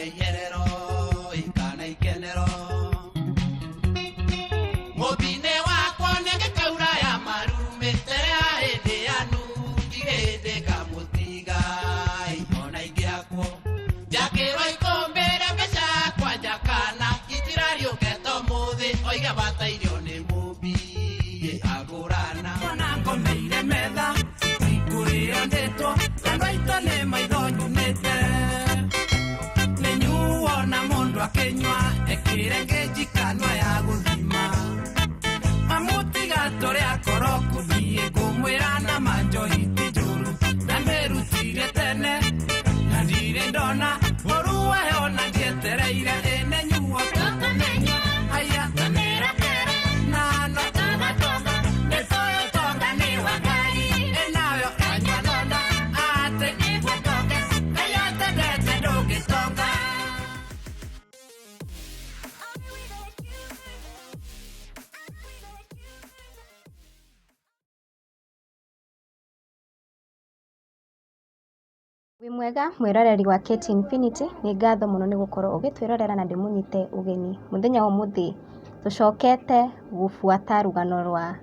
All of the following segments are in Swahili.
Yerero, ikana ikenero. Mobine wakwa nenge kaura ya maruru metere ahede anu digede kamutiga imona igiakwo. Jakero ikombere besha kwa jakana itirario keto muthi oiga bata irio ni mubi agurana. Mwana komeire metha ikurio ndetwo kando itone maithonyu nete. Kenywa ekirenge jikanwa ya guthima amutiga tore akoro kuthie kumwira na manjo itijuru na merutire tene na ndire ndona oruwe ona ndietereire ene nyuo takamenya aya tanera kere na no tabatonga nesoyo tonga ni wagai enayo kanywa nona ate ibutoke kayate dete doge tonga. Wimwega mwiroreri wa KT Infinity ni ngatho muno ni gukorwo ugitwirorera na ndimunyite ugeni muthenya umuthi tucokete gufuata rugano rwa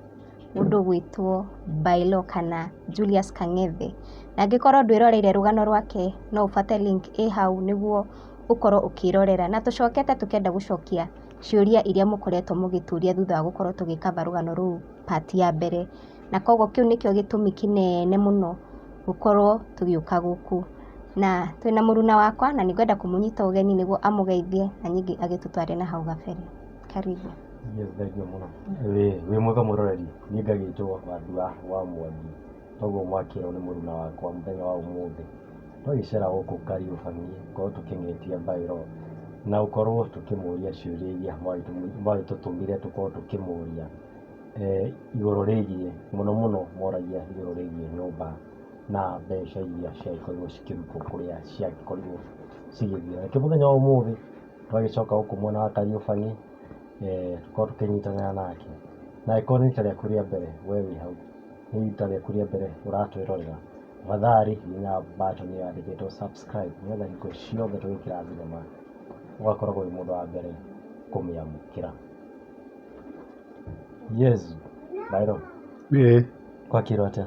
mundu gwitwo Bailo kana Julius Kang'ethe na ngikorwo ndwiroreire rugano rwake no ufate link hau niguo ukorwo ukirorera na tucokete tukenda gucokia ciuria iria mukoretwo mugituria thutha wa gukorwo tugikava rugano ruu part ya mbere na koguo kiu nikio gitumi kinene muno gukorwo tugiuka guku na twina muruna wakwa na ningwenda kumunyita ugeni niguo amugeithie na nyingi agitutware na hau gabere. Karibu. Thengio muno. Wi mwega muroreri ni ngagitwo Wandua wa Mwangi toguo mwakiro ni muruna wakwa muthenya wa umuthi twagicera guku Kariũbangi korwo tuking'etia Bailo na ukorwo tukimuria ciuria iria mwagitutumire tukorwo tukimuria iguru rigie muno moragia iguru rigie nyumba na mbeca iria ciakorirwo cikirutwo kuria ciakorirwo cigithia ke muthenya wa umuthi twagicoka guku mwena wa Kariũbangi tukorwo tukinyitanira nake na ikorwo ni rĩa kuria mbere we wi hau ni rĩa kuria mbere uratwirorera vathari nya button yandikitwo subscribe nĩgetha hingo ciothe twikira thinema ugakoragwo wĩ mũndũ wa mbere kũmĩamũkĩra. Yes Bailo kwakĩrwo atĩa?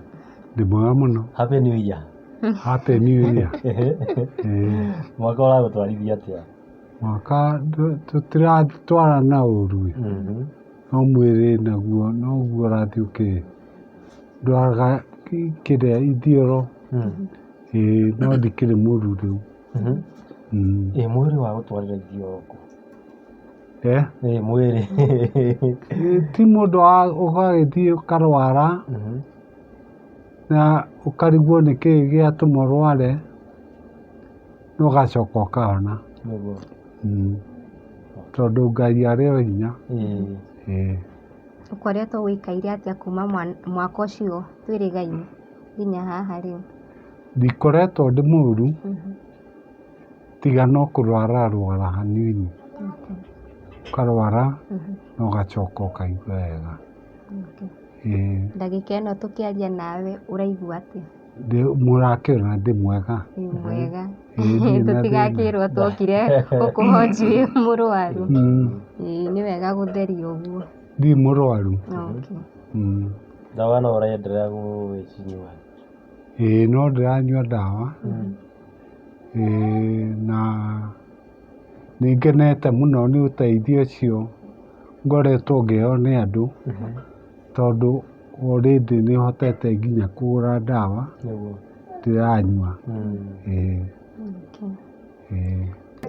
Ndi mwega muno. Happy New Year. Happy New Year. Mwaka ũragũtwarithia atĩa? Mwaka tũtiratwara na ũru no mwĩrĩ naguo noguo ũrathiĩ ndwaraga kĩrĩa ithioro no ndikĩrĩ mũru rĩu. Mwĩrĩ wa gũtwarĩra ithioro kũ? Mwĩrĩ ti mũndũ ũgagĩthiĩ ũkarwara na ukarigwo nĩkĩĩ gĩatũma ũrware no ũgacoka ũkahona tondũ Ngai arĩ o hinya. Ukoretwo wikaire atia kuma mwaka ũcio twĩrĩgaine nginya haha rĩu? Ndikoretwo ndĩ mũru tiga no kũrwara hanini ukarwara no ũgacoka ũkaigua wega. Ndagĩka ĩno tũkĩaria nawe ũraigua atĩa? Mũrakĩona ndĩ mwega. Mwega tũtigakĩrwo twokire gũkũhonji wĩ mũrwaru. Nĩ wega gũtheria ũguo. Ndi mũrwaru. Ndawa no ũraenderea gũgĩcinyua? No ndĩranyua ndawa na nĩngenete mũno nĩ ũteithio ũcio ngoretwo ngĩheo nĩ andũ tondũ already nĩ hotete nginya kũgũra ndawa ndĩranyua.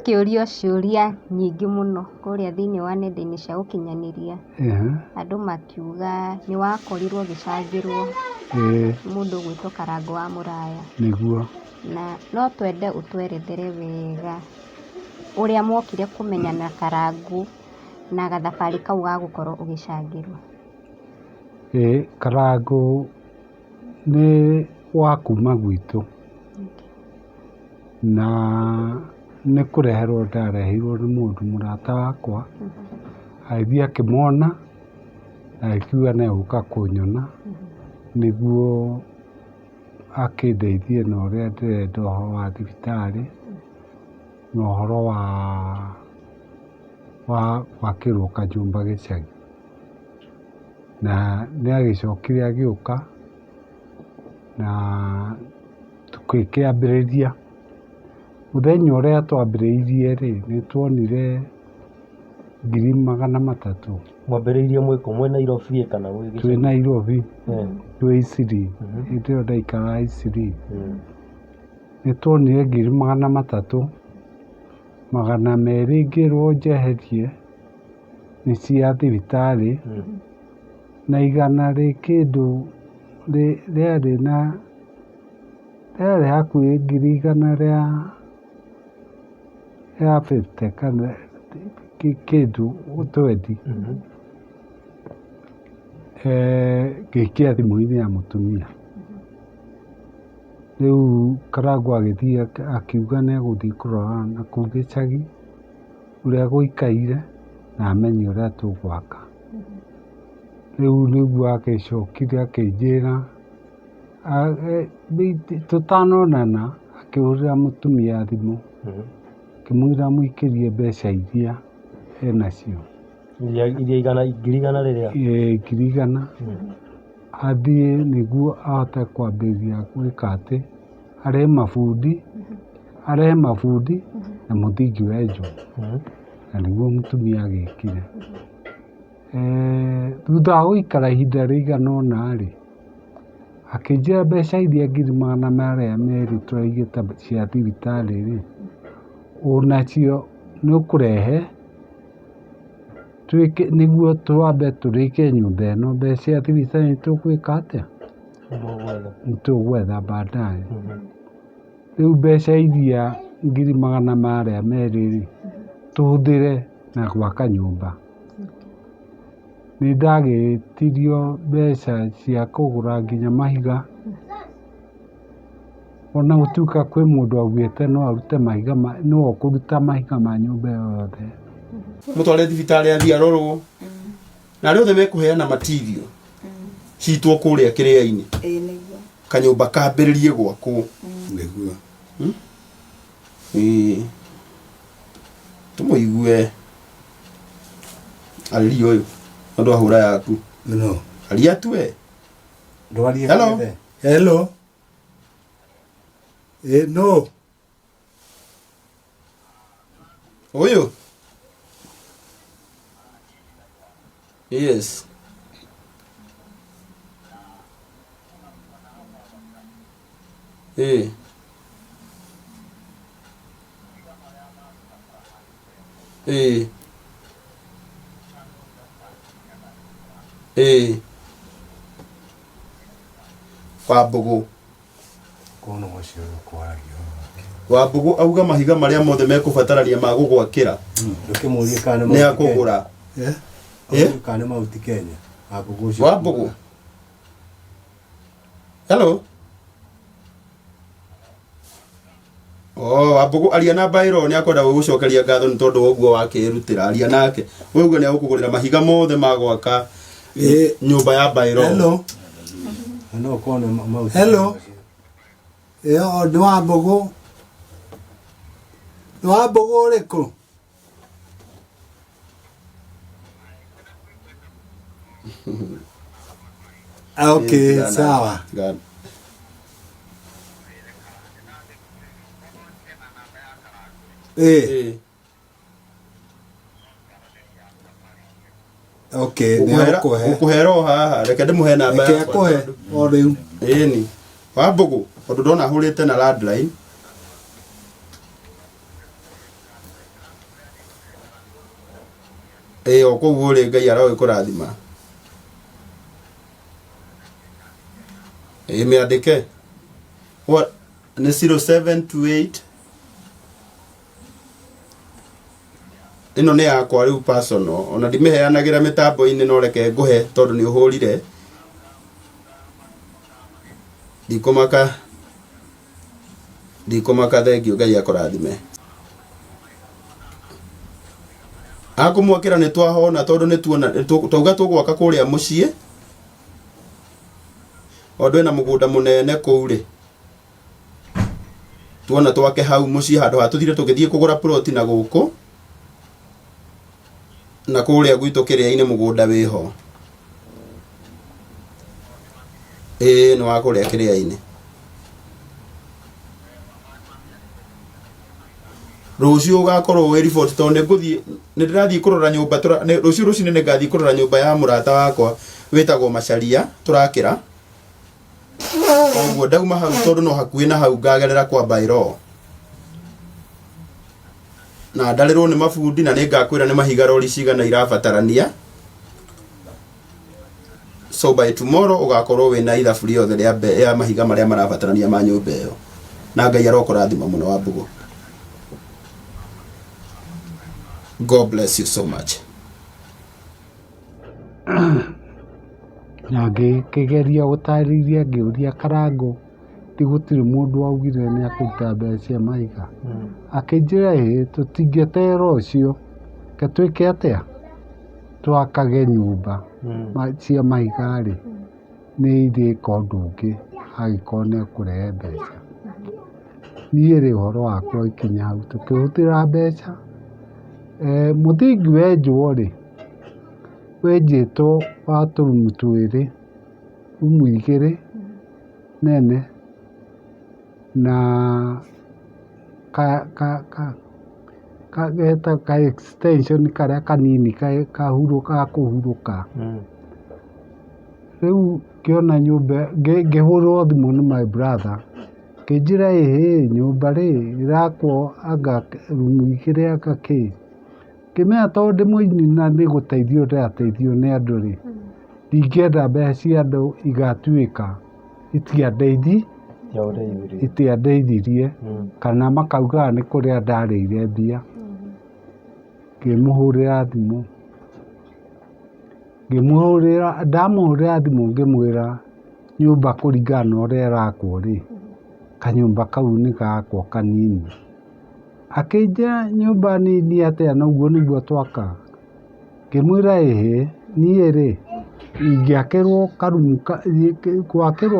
Kĩũrio ciũria nyingĩ mũno kũrĩa thĩinĩ wa nenda-inĩ cia ũkinyanĩria andũ makiuga nĩ wakorirwo ũgĩcangĩrwo mũndũ gwĩtwo Karangũ wa Mũraya. Nĩguo. Na no twende ũtwerethere wega ũrĩa mwokire kũmenyana Karangũ na gathabarĩ kau ga gũkorwo ũgĩcangĩrwo. Karangũ nĩ wa kuma gwitũ na nĩ kũreherwo ndareheirwo nĩ mũndũ mũrata wakwa agĩthiĩ akĩmona na akiuga nĩ egũka kũnyona nĩguo akĩndeithie na ũrĩa ndĩrenda ũhoro wa thibitarĩ na ũhoro wa gwakĩrwo kanyũmba gĩcagi, na nĩ agĩcokire agĩũka na tũgĩkĩambĩrĩria. Mũthenya ũrĩa twambĩrĩirie-rĩ, nĩ tuonire 300,000. Mwambĩrĩirie mwĩ Nairobi kana gwĩ Twĩ gĩcagi? Nairobi, twĩ Isiri, hĩndĩ ĩyo ndaikaraga Isiri. Nĩ tuonire 300,000, 200 ngĩrwo njeherie nĩ cia thibitarĩ, na 100 rĩ kĩndũ rĩarĩ hakuhĩ 100 rĩa 50 kana kĩndũ 20 ngĩikia thimũ-inĩ ya mũtumia. Rĩu Karangũ agĩthiĩ akiuga nĩ egũthiĩ kũrora na kũu gĩcagi ũrĩa gũikaire na amenye ũrĩa tũgwaka. Rĩu nĩguo agĩcokire akĩnjĩra, tũtanonana akĩhũrĩra mũtumia thimũ akĩmwĩra mũikĩrie mbeca iria enacio. Iria 100 rĩrĩa? 100 athiĩ nĩguo ahote kwambĩrĩria gwĩka atĩ, arehe mabundi na mũthingi wenjwo, na nĩguo mũtumia agĩkire. Thutha wa gũikara ihinda rĩigana ũna-rĩ, akĩnjĩra mbeca iria 200,000 tũraigĩte cia thibitarĩ-rĩ, onacio nĩ ũkũrehe nĩguo twambe tũrĩkie nyũmba ĩno. Mbeca cia thibitarĩ nĩ tũgwĩka atĩa? Nĩ tũgwetha baadaye. Rĩu mbeca iria 200,000 tũhũthĩre na gwaka nyũmba. Nĩ ndagĩtirio mbeca cia kũgũra nginya mahiga, ona gũtuĩka kwĩ mũndũ augĩte no arute mahiga, no kũruta mahiga ma nyũmba yothe. Mũtware thibitarĩ athiĩ arorwo, na arĩa othe mekũheana material citwo kũrĩa kĩrĩa-inĩ, kanyũmba kambĩrĩrie gwakwo nĩguo tũmũigue arĩria ũyũ andũ ahũra yaku. No. Aria tu we. Hello. Hello. No. Ũyũ? Yes. Wambũgũ. Wambũgũ auga mahiga marĩa mothe mekũbatarania ma gũgwakĩra nĩ akũgũra. Wambũgũ. Hello. Wambũgũ aria na Bairo nĩ akwenda gũgũcokeria ngatho nĩ tondũ woguo wakĩrutĩra. Aria nake. Woguo nĩ agũkũgũrĩra mahiga mothe ma gwaka nyũmba ya Bairo. Hello. Hello. Nĩ Wambũgũ. Nĩ Wambũgũ ũrĩkũ? Okay, sawa. Okay, ũkũhera o haha, reke ndĩmũhe namba yakwa. Reke akũhe o rĩu. Ĩni. Wambũgũ, tondũ ndona hũrĩte na landline. O kũguo rĩ Ngai arogĩkũrathima. Mĩandĩke. Nĩ 0728. Ĩno nĩ yakwa rĩu personal, ona ndimĩheanagĩra mĩtambo-inĩ no reke ngũhe tondũ nĩ ũhũrire. Ndikũmaka thengio, Ngai akũrathime. Akũmwakĩra nĩ twahona tondũ nĩ tuona twauga tũgwaka kũrĩa mũciĩ. Ondũ ena mũgũnda mũnene kũu rĩ. tuona twake hau muci handu hatuthire tugithie kugura plot na guku na kuria gwitu kiria-ini mugunda wiho no akuria kiria-ini rucio ugakorwo wi report to nguthie ni ndirathie kurora nyumba rucio rucio ni ngathie kurora nyumba ya murata wakwa witagwo Macharia turakira koguo ndauma hau tondu no hakuhi na hau ngagerera kwa bairo na ndarirwo ni mabundi na ningakwira ni mahiga rori cigana irabatarania so by tomorrow ugakorwo wina ithabu riothe ya mahiga maria marabatarania ma nyumba iyo na Ngai arokurathima muno wa Mbugu. God bless you so much. Na ngĩgeria gũtarĩria ngĩũria Karango gũtirĩ mũndũ waugire nĩ akũruta mbeca mahiga akĩnjĩra tũtingĩtera ũcio ke twĩke atĩa twakage nyũmba cia mahiga rĩ nĩ irĩka ũndũ ũngĩ agĩkorwo nĩ ekũrehe mbeca. Niĩ rĩ ũhoro wakwa ikinya hau tũkĩhũthĩra mbeca mũthingi wenjwo rĩ wenjĩtwo wa tũrumu twĩrĩ rumu igĩrĩ nene na ka extension karĩa kanini kahurũka kũhurũka. Rĩu ngĩona nyũmba ngĩhũrwo thimũ nĩ my brother kĩnjĩra nyũmba rĩ ĩrakwo anga rumu igĩrĩ anga kĩ ngĩmenya tondũ ndĩ mũini na nĩ gũteithio ndĩrateithio nĩ andũ rĩ ndingĩenda mbeca cia andũ igatuĩka itiandeithirie kana makaugaga nĩ kũrĩa ndarĩire mbia. Ngĩmũhũrĩra thimũ ndamũhũrĩra thimũ ngĩmwĩra nyũmba kũringana na ũrĩa ĩrakwo rĩ kanyũmba kau nĩ gakwo kanini. Akĩnjĩra nyũmba nini atĩa na ũguo nĩguo twaka. Ngĩmwĩra niĩ rĩ ingĩakĩrwo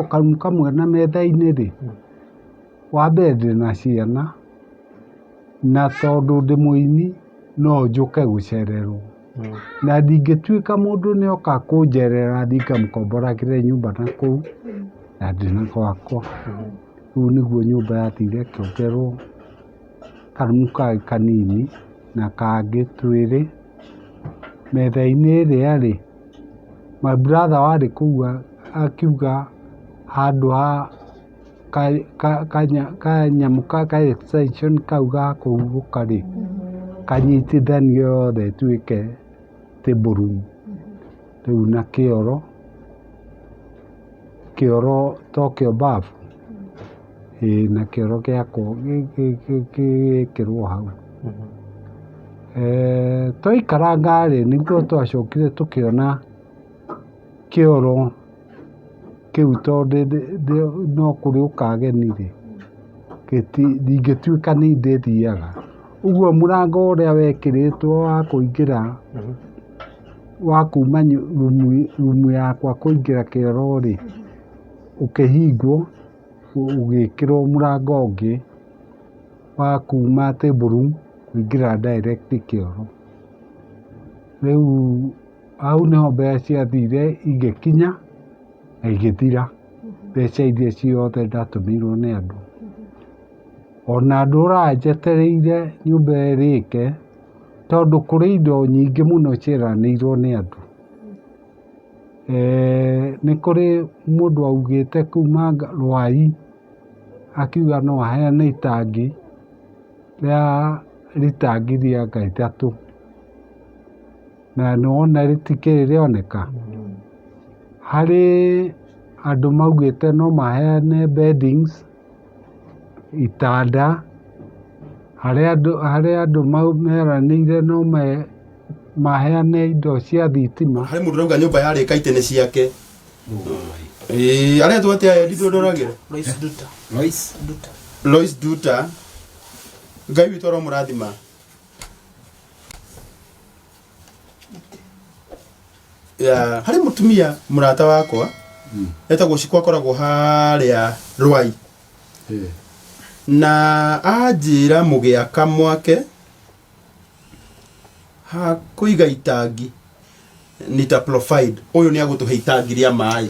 karumu kamwe na metha-inĩ rĩ wa mbere ndĩna ciana na tondũ ndĩ mũini no njũke gũcererwo na ndingĩtuĩka mũndũ nĩoka kũnjerera thiĩ ngamũkomboragĩre nyũmba na kũu na ndĩna gwakwa. Rĩu nĩguo nyũmba yathire ĩkĩongererwo karumu kangĩ kanini na kangĩ twĩrĩ metha-inĩ ĩrĩa rĩ my brother warĩ kũu akiuga handũ ha kanyamũ ka extension kau ga kũhurũka rĩ kanyitithanio yothe ĩtuĩke table room. Rĩu na kĩoro tokĩo bafu na kĩoro gĩakwo gĩkĩrwo hau. Twaikaranga rĩ nĩguo twacokire tũkĩona kĩoro kĩu tondũ no kũrĩũka ageni rĩ ndingĩtuĩka nĩ ndĩthiaga. Ũguo mũrango ũrĩa wekĩrĩtwo wa kũingĩra wa kuma rumu yakwa kũingĩra kĩoro rĩ ũkĩhingwo ũgĩkĩrwo mũrango ũngĩ wa kuma table room kũingĩra direct kĩoro. Rĩu hau nĩho mbeca ciathire igĩkinya na igĩthira mbeca iria ciothe ndatũmĩirwo nĩ andũ. Ona ndũranjetereire nyũmba ĩrĩke tondũ kũrĩ indo nyingĩ mũno ciĩranĩirwo nĩ andũ. Nĩ kũrĩ mũndũ augĩte kuma Rwai akiuga no aheane itangi rĩa rita ngiri anga ithatũ na nĩwona rĩtikĩrĩ rĩoneka. Harĩ andũ maugĩte no maheane beddings itanda harĩ andũ meranĩire no maheane indo cia thitima. Harĩ mũndũ rauga nyũmba yarĩka itĩ nĩ ciake. Arĩa twate aya ndĩtũndoragĩra Lois Duta Ngai witũ aromũrathima. Harĩ mũtumia mũrata wakwa etagwo Cikwa akoragwo harĩa Rwai na anjĩra mũgĩaka mwake ha kũiga itangi nita profile ũyũ nĩ agũtũhe itangi rĩa maĩ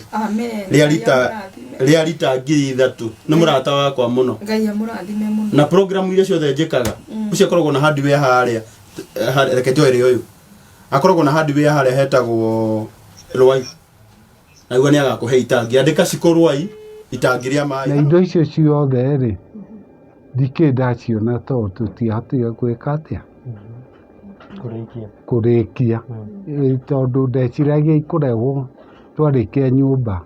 rĩa rita ngiri ithatũ nĩ mũrata wakwa mũno Ngai amũrathime mũno na program iria ciothe njĩkaga ũcio akoragwo na hardware harĩa reke njoere ũyũ akoragwo na hardware harĩa hetagwo Rwai na guo nĩ agakũhe itangi andĩka Cikũ Rwai itangi rĩa maĩ na indo icio ciothe rĩ ndikĩ ndaciona tondũ tũtiahotire gwĩka atĩa kũrĩkia tondũ ndeciragia ikũrehwo twarĩkia nyũmba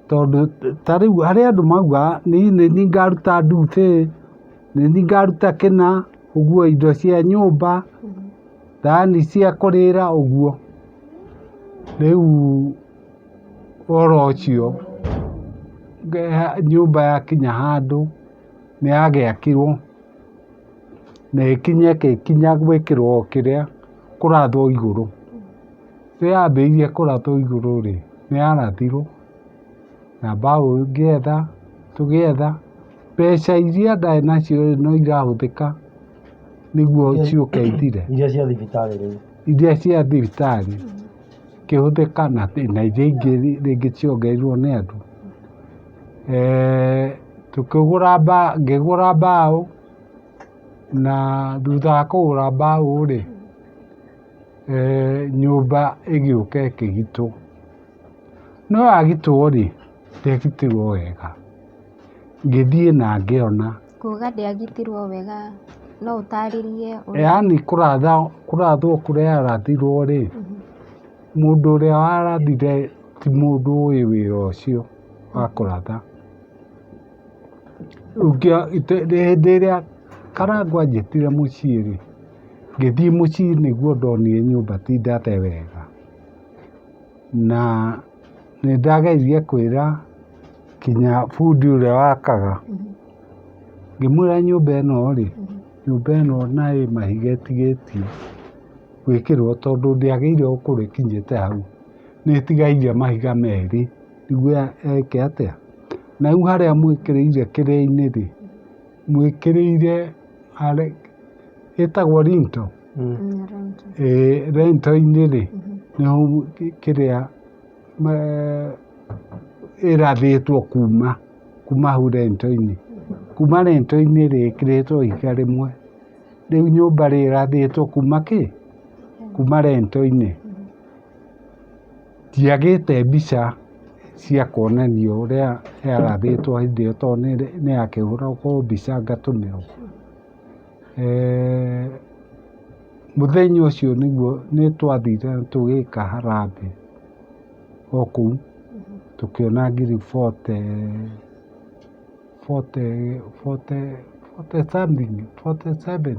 tondũ ta rĩu harĩ andũ mauga nĩ ngaruta nduthi nĩ ngaruta kĩna ũguo indo cia nyũmba thani cia kũrĩra ũguo rĩu ũhoro ũcio nyũmba yakinya handũ nĩ yagĩakirwo na ĩkinya gwĩkĩrwo kĩrĩa kũrathwo igũrũ rĩrĩa yambĩrĩirie kũrathwo igũrũ rĩ nĩ yarathirwo na mbaũ tũgĩetha mbeca iria ndarĩ nacio no irahũthĩka nĩguo ciũke ithire iria cia thibitarĩ kĩhũthĩka na iria ingĩ rĩngĩ ciongereirwo nĩ andũ ngĩgũra mbaũ na thutha wa kũgũra mbaũ rĩ nyũmba ĩgĩũka ĩkĩgitwo no yagitwo rĩ ndĩagitirwo wega ngĩthiĩ na ngĩona kuga ndĩagitirwo wega no ũtarĩrie yaani kũrathwo kũrĩa yarathirwo rĩ mũndũ ũrĩa warathire ti mũndũ ũĩ wĩra ũcio wa kũratha hĩndĩ ĩrĩa Karangũ anjĩtire mũciĩ rĩ ngĩthiĩ mũciĩ nĩguo ndonire nyũmba ti ndathe wega na nĩ ndageririe kwĩra kinya bundi ũrĩa wakaga ngĩmwĩra nyũmba ĩno rĩ nyũmba ĩno naĩ mahiga ĩtigĩtie gwĩkĩrwo tondũ ndĩagĩrĩire gũkorwo ĩkinyĩte hau nĩ ĩtigaire mahiga merĩ nĩguo eke atĩa na rĩu harĩa mwĩkĩrĩire kĩrĩa-inĩ rĩ mwĩkĩrĩire ĩtagwo rinto rento-inĩ rĩ nĩho kĩrĩa ĩrathĩtwo kuma hau rento-inĩ kuma rento-inĩ rĩ ĩkĩrĩtwo ihiga rĩmwe rĩu nyũmba rĩ ĩrathĩtwo kuma rento-inĩ ndiagĩte mbica cia kuonanio ũrĩa yarathĩtwo hĩndĩ ĩyo tondũ nĩ yakĩhũragwo mbica ngatũmĩrwo mũthenya ũcio nĩguo nĩ twathire tũgĩka harambĩ o kũu tũkĩona ngiri 47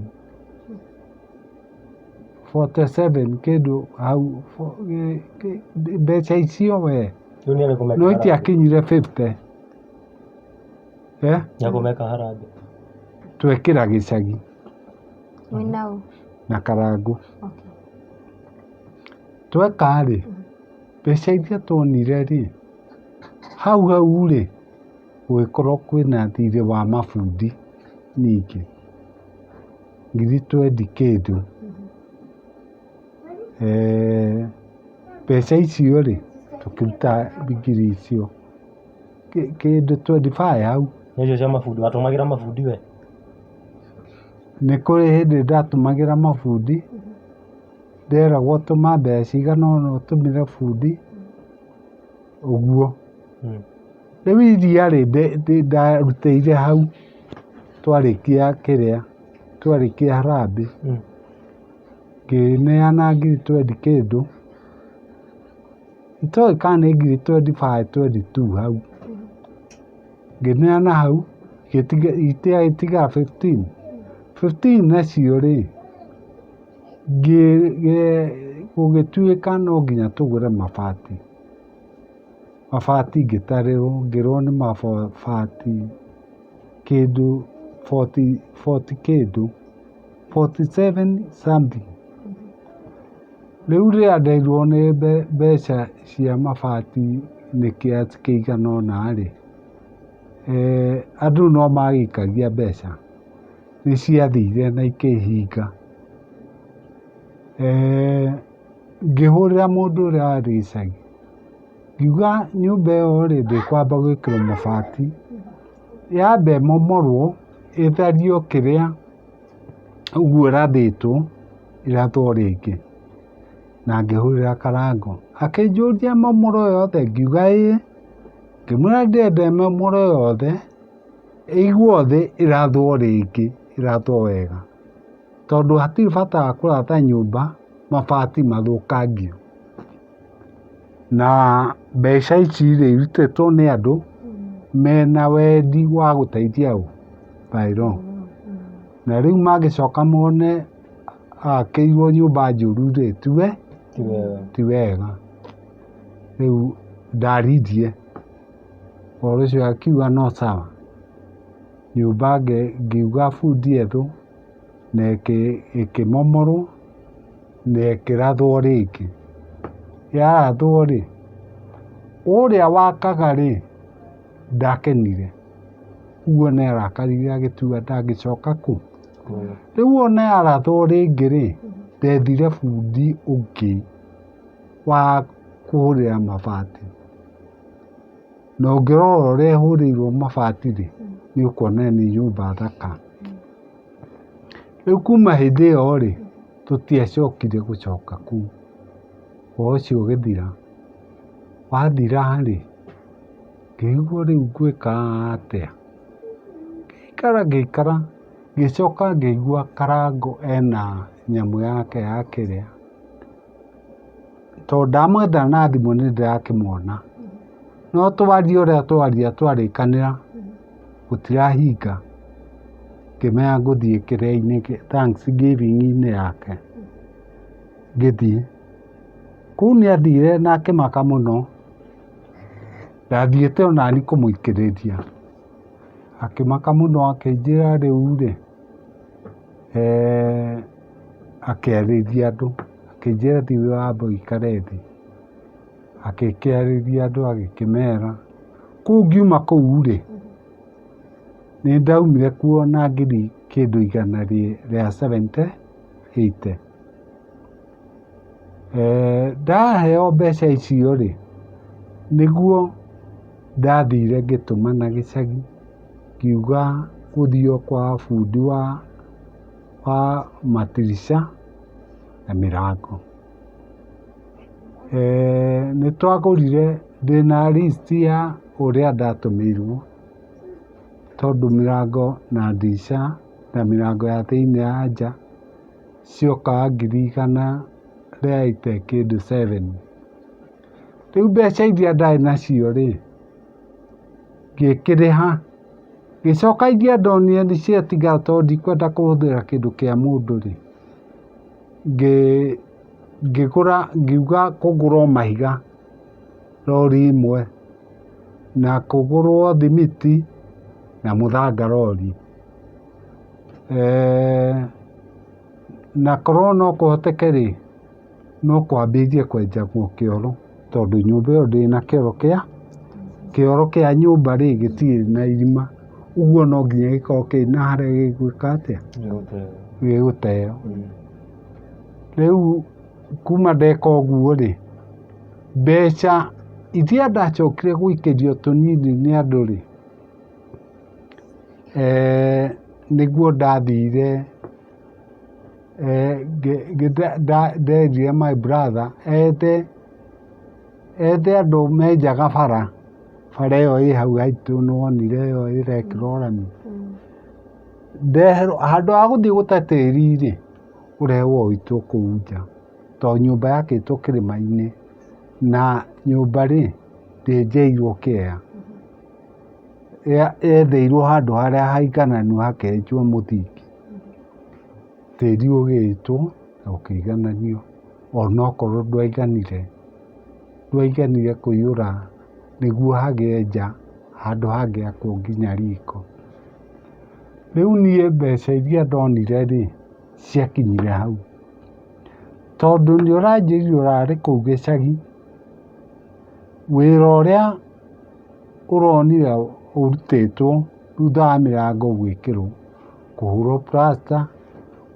kĩndũ hau mbeca icio we no itiakinyire 50 twekĩra gĩcagi na Karangũ tweka rĩ mbeca iria tuonire rĩ hau rĩ gũgĩkorwo kwĩna thirĩ wa mabundi ningĩ ngiri 20 kĩndũ mbeca icio rĩ tũkĩruta ngiri icio kĩndũ 25 hau nĩcio cia mabundi watũmagĩra mabundi we nĩ kũrĩ hĩndĩ ndatũmagĩra mabundi nderagwo tũma mbeca cigana ũna ũtũmĩre bundi ũguo rĩu iria rĩ ndarutĩire hau twarĩkia harambĩ ngĩneana ngiri 20 kĩndũ itoĩ kana nĩ ngiri 25 22 hau ngĩneana hau itiga 15 nacio rĩ gũgĩtuĩka no nginya tũgũre mabati ngĩtarĩrwo ngĩrwo nĩ mabati kĩndũ 40 kĩndũ 47 something rĩu rĩrĩa nderirwo nĩ mbeca cia mabati nĩ kĩigana ũna rĩ andũ no magĩikagia mbeca nĩ ciathire na ikĩhinga. Ngĩhũrĩra mũndũ ũrĩa warĩ gĩcagi ngiuga nyũmba ĩyo rĩ ndĩkwamba gwĩkĩrwo mabati, yambe ĩmomorwo ĩthario kĩrĩa ũguo ĩrathĩtwo ĩrathwo rĩngĩ. Na ngĩhũrĩra Karango akĩnjũria momoro yothe, ngiuga ĩĩ, ngĩmwĩra ndĩrenda ĩmomorwo yothe ĩigwo thĩ ĩrathwo rĩngĩ, ĩrathwo wega, tondũ hatirĩ bata wa kũratha nyũmba mabati mathũkangio. Na mbeca ici rĩ irutĩtwo nĩ andũ mena wendi wa gũteithia ũ Bairũ. Na rĩu mangĩcoka mone akĩirwo nyũmba njũru rĩ ti wega. Rĩu ndarindie ũhoro ũcio akiuga no sawa, nyũmba ngiuga bundi ethwo na ĩkĩmomorwo na ĩkĩrathwo rĩngĩ. Yarathwo rĩ ũrĩa wakaga rĩ ndakenire, ũguo nĩarakarire agĩtua ndangĩcoka kũ. Rĩu ona yarathwo rĩngĩ rĩ ndethire bundi ũngĩ wa kũhũrĩra mabati, na ũngĩrora ũrĩa ĩhũrĩirwo mabati rĩ nĩũkuona nĩ nyũmba thaka. Rĩu kuma hĩndĩ ĩyo rĩ tũtiacokire gũcoka kũu, ũhoro ũcio ũgĩthira. Wathira rĩ ngĩigua rĩu ngwĩka atĩa, ngĩikara ngĩcoka ngĩigua Karango ena nyamũ yake ya kĩrĩa, tondũ ndamwetha na thimũ nĩndĩrakĩmuona, no twaria ũrĩa twaria twarĩkanĩra gũtirahinga. Ngĩmenya ngũthiĩ kĩrĩa-inĩ Thanksgiving-inĩ yake, ngĩthiĩ kũu nĩathire na akĩmaka mũno, ndathiĩte onani kũmũikĩrĩria akĩmaka mũno akĩnjĩra rĩu rĩ akĩarĩria andũ akĩnjĩra thiĩ wambe ũikare thĩ, agĩkĩarĩria andũ agĩkĩmera. Kũu ngiuma kũu rĩ nĩndaumire kuo na ngiri kĩndũ igana rĩa 70 80. Ndaheo mbeca icio rĩ nĩguo ndathire ngĩtũmana gĩcagi ngiuga gũthiĩ kwa bundi wa matirica na mĩrango. Nĩtwagũrire ndĩna list ya ũrĩa ndatũmĩirwo, tondũ mĩrango na ndirica na mĩrango ya thĩinĩ ya nja ciokaga ngiri igana rĩa kĩndũ 7. Rĩu mbeca iria ndarĩ nacio rĩ ngĩkĩrĩha, ngĩcoka iria ndonire nĩciatigara tondũ ndikwenda kũhũthĩra kĩndũ kĩa mũndũ rĩ ngĩgũra, ngiuga kũgũrwo mahiga rori ĩmwe na kũgũrwo thimiti na mũthanga rori. Na korwo no kũhoteke rĩ no kwambĩrĩrie kwenjagwo kĩoro, tondũ nyũmba ĩyo ndĩrĩ na kĩoro kĩa nyũmba rĩ gĩtirĩ na irima, ũguo no nginya gĩkorwo kĩrĩ na harĩa gĩgwĩka atĩa gĩgũteo. Rĩu kuma ndeka ũguo rĩ mbeca iria ndacokire gũikĩrio tũnini nĩ andũ rĩ nĩguo ndathire nderire my brother ethe andũ menjaga bara ĩyo ĩ hau haitũ nĩwonire ĩyo ĩrekĩrwo rami, ndeherwo handũ ha gũthiĩ gũte tĩri rĩ ũrehwo ũitwo kũu nja, tondũ nyũmba yakĩtwo kĩrĩma-inĩ na nyũmba rĩ ndĩenjeirwo kĩea, yetheirwo handũ harĩa haigananu hakenjwo mũthingi, tĩri ũgĩitwo na ũkĩigananio onokorwo ndwaiganire kũiyũra nĩguo hagĩe nja handũ hangĩakwo nginya riko. Rĩu niĩ mbeca iria ndonire rĩ ciakinyire hau, tondũ nĩũranjĩrire ũrarĩ kũu gĩcagi, wĩra ũrĩa ũronire ũrutĩtwo thutha wa mĩrango gwĩkĩrwo, kũhũrwo plasta,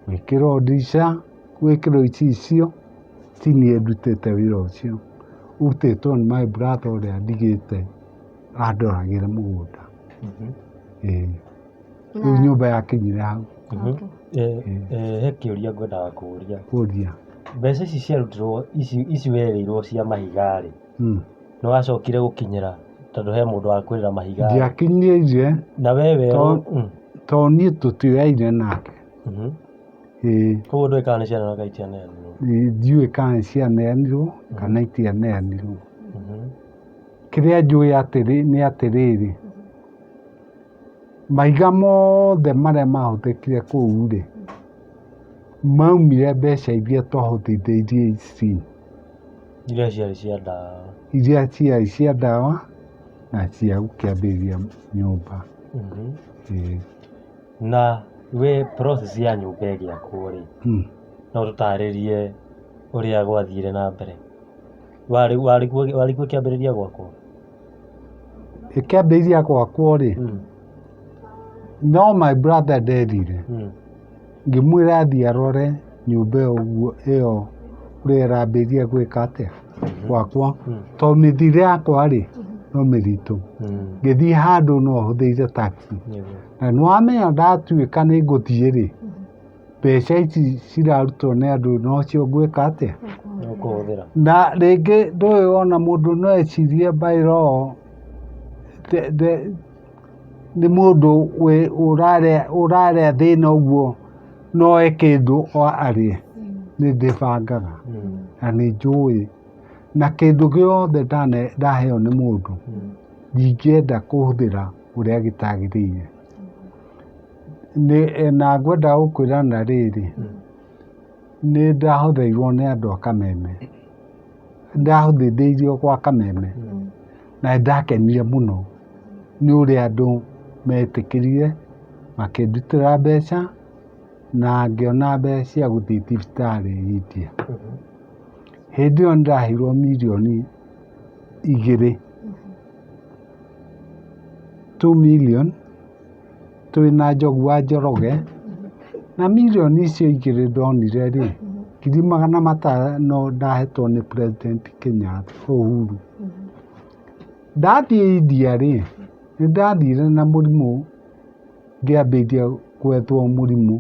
gwĩkĩrwo ndirica, gwĩkĩrwo icicio, ici niĩ ndutĩte wĩra ũcio. Ũrutĩtwo nĩ my brother ũrĩa ndigĩte andoragĩra mũgũnda. Ĩĩ. Rĩu nyũmba yakinyire hau. He kĩũria ngwendaga kũũria. Ũria. Mbeca ici ciarutirwo ici werĩirwo cia mahiga rĩ, nĩ wacokire gũkinyĩra tondũ he mũndũ wakwĩrĩra mahiga? Ndiakinyĩire. Na we werwo? Tondũ niĩ tũtioyaine nake. Koguo ndũĩ kana nĩ cianeanwo kana itianeanirwo? Ndiũĩ kana cianeanirwo kana itianeanirwo. Kĩrĩa njũĩ nĩ atĩrĩrĩ, mahiga mothe marĩa mahũthĩkire kũu rĩ, maumire mbeca iria twahotithĩirie ici. Iria ciarĩ cia ndawa? Iria ciarĩ cia ndawa na cia gũkĩambĩrĩria nyũmba. Na we process ya nyũmba ĩgĩakwo rĩ, no tũtarĩrie ũrĩa gwathire na mbere. Warĩ kuo ĩkĩambĩrĩria gwakwo? Ĩkĩambĩrĩria gwakwo rĩ, no my brother nderire, ngĩmwĩra athiĩ arore nyũmba ĩyo ũrĩa ĩrambĩrĩria gwĩka atĩa gwakwa, tondũ mĩthiĩre yakwa rĩ no mĩritũ. Ngĩthiĩ handũ no hũthĩire taxi, na nĩwamenya ndatuĩka nĩ ngũthiĩ rĩ, mbeca ici cirarutwo nĩ andũ nocio ngwĩka atĩa, na rĩngĩ ndũĩ ona mũndũ no ecirie by law nĩ mũndũ ũrarĩa thĩna ũguo noe kĩndũ arĩe. Nĩ ndĩbangaga na nĩ njũĩ, na kĩndũ gĩothe ndaheo nĩ mũndũ ndingĩenda kũhũthĩra ũrĩa gĩtagĩrĩire. Na ngwenda gũkwĩra na rĩrĩ, nĩ ndahotheirwo nĩ andũ a Kameme, ndahothithĩirio gwa Kameme, na ndakenire mũno nĩ ũrĩa andũ metĩkĩrire makĩndutĩra mbeca na ngĩona mbeca cia gũthiĩ thibitarĩ India. Hĩndĩ ĩyo nĩndaheirwo mirioni 2, 2 million twĩna Njogu wa Njoroge, na mirioni icio 2 ndonire rĩ, 500,000 ndahetwo nĩ President Kenyatta Uhuru. Ndathiĩ India rĩ, nĩndathire na mũrimũ, ngĩambĩrĩria gwethwo mũrimũ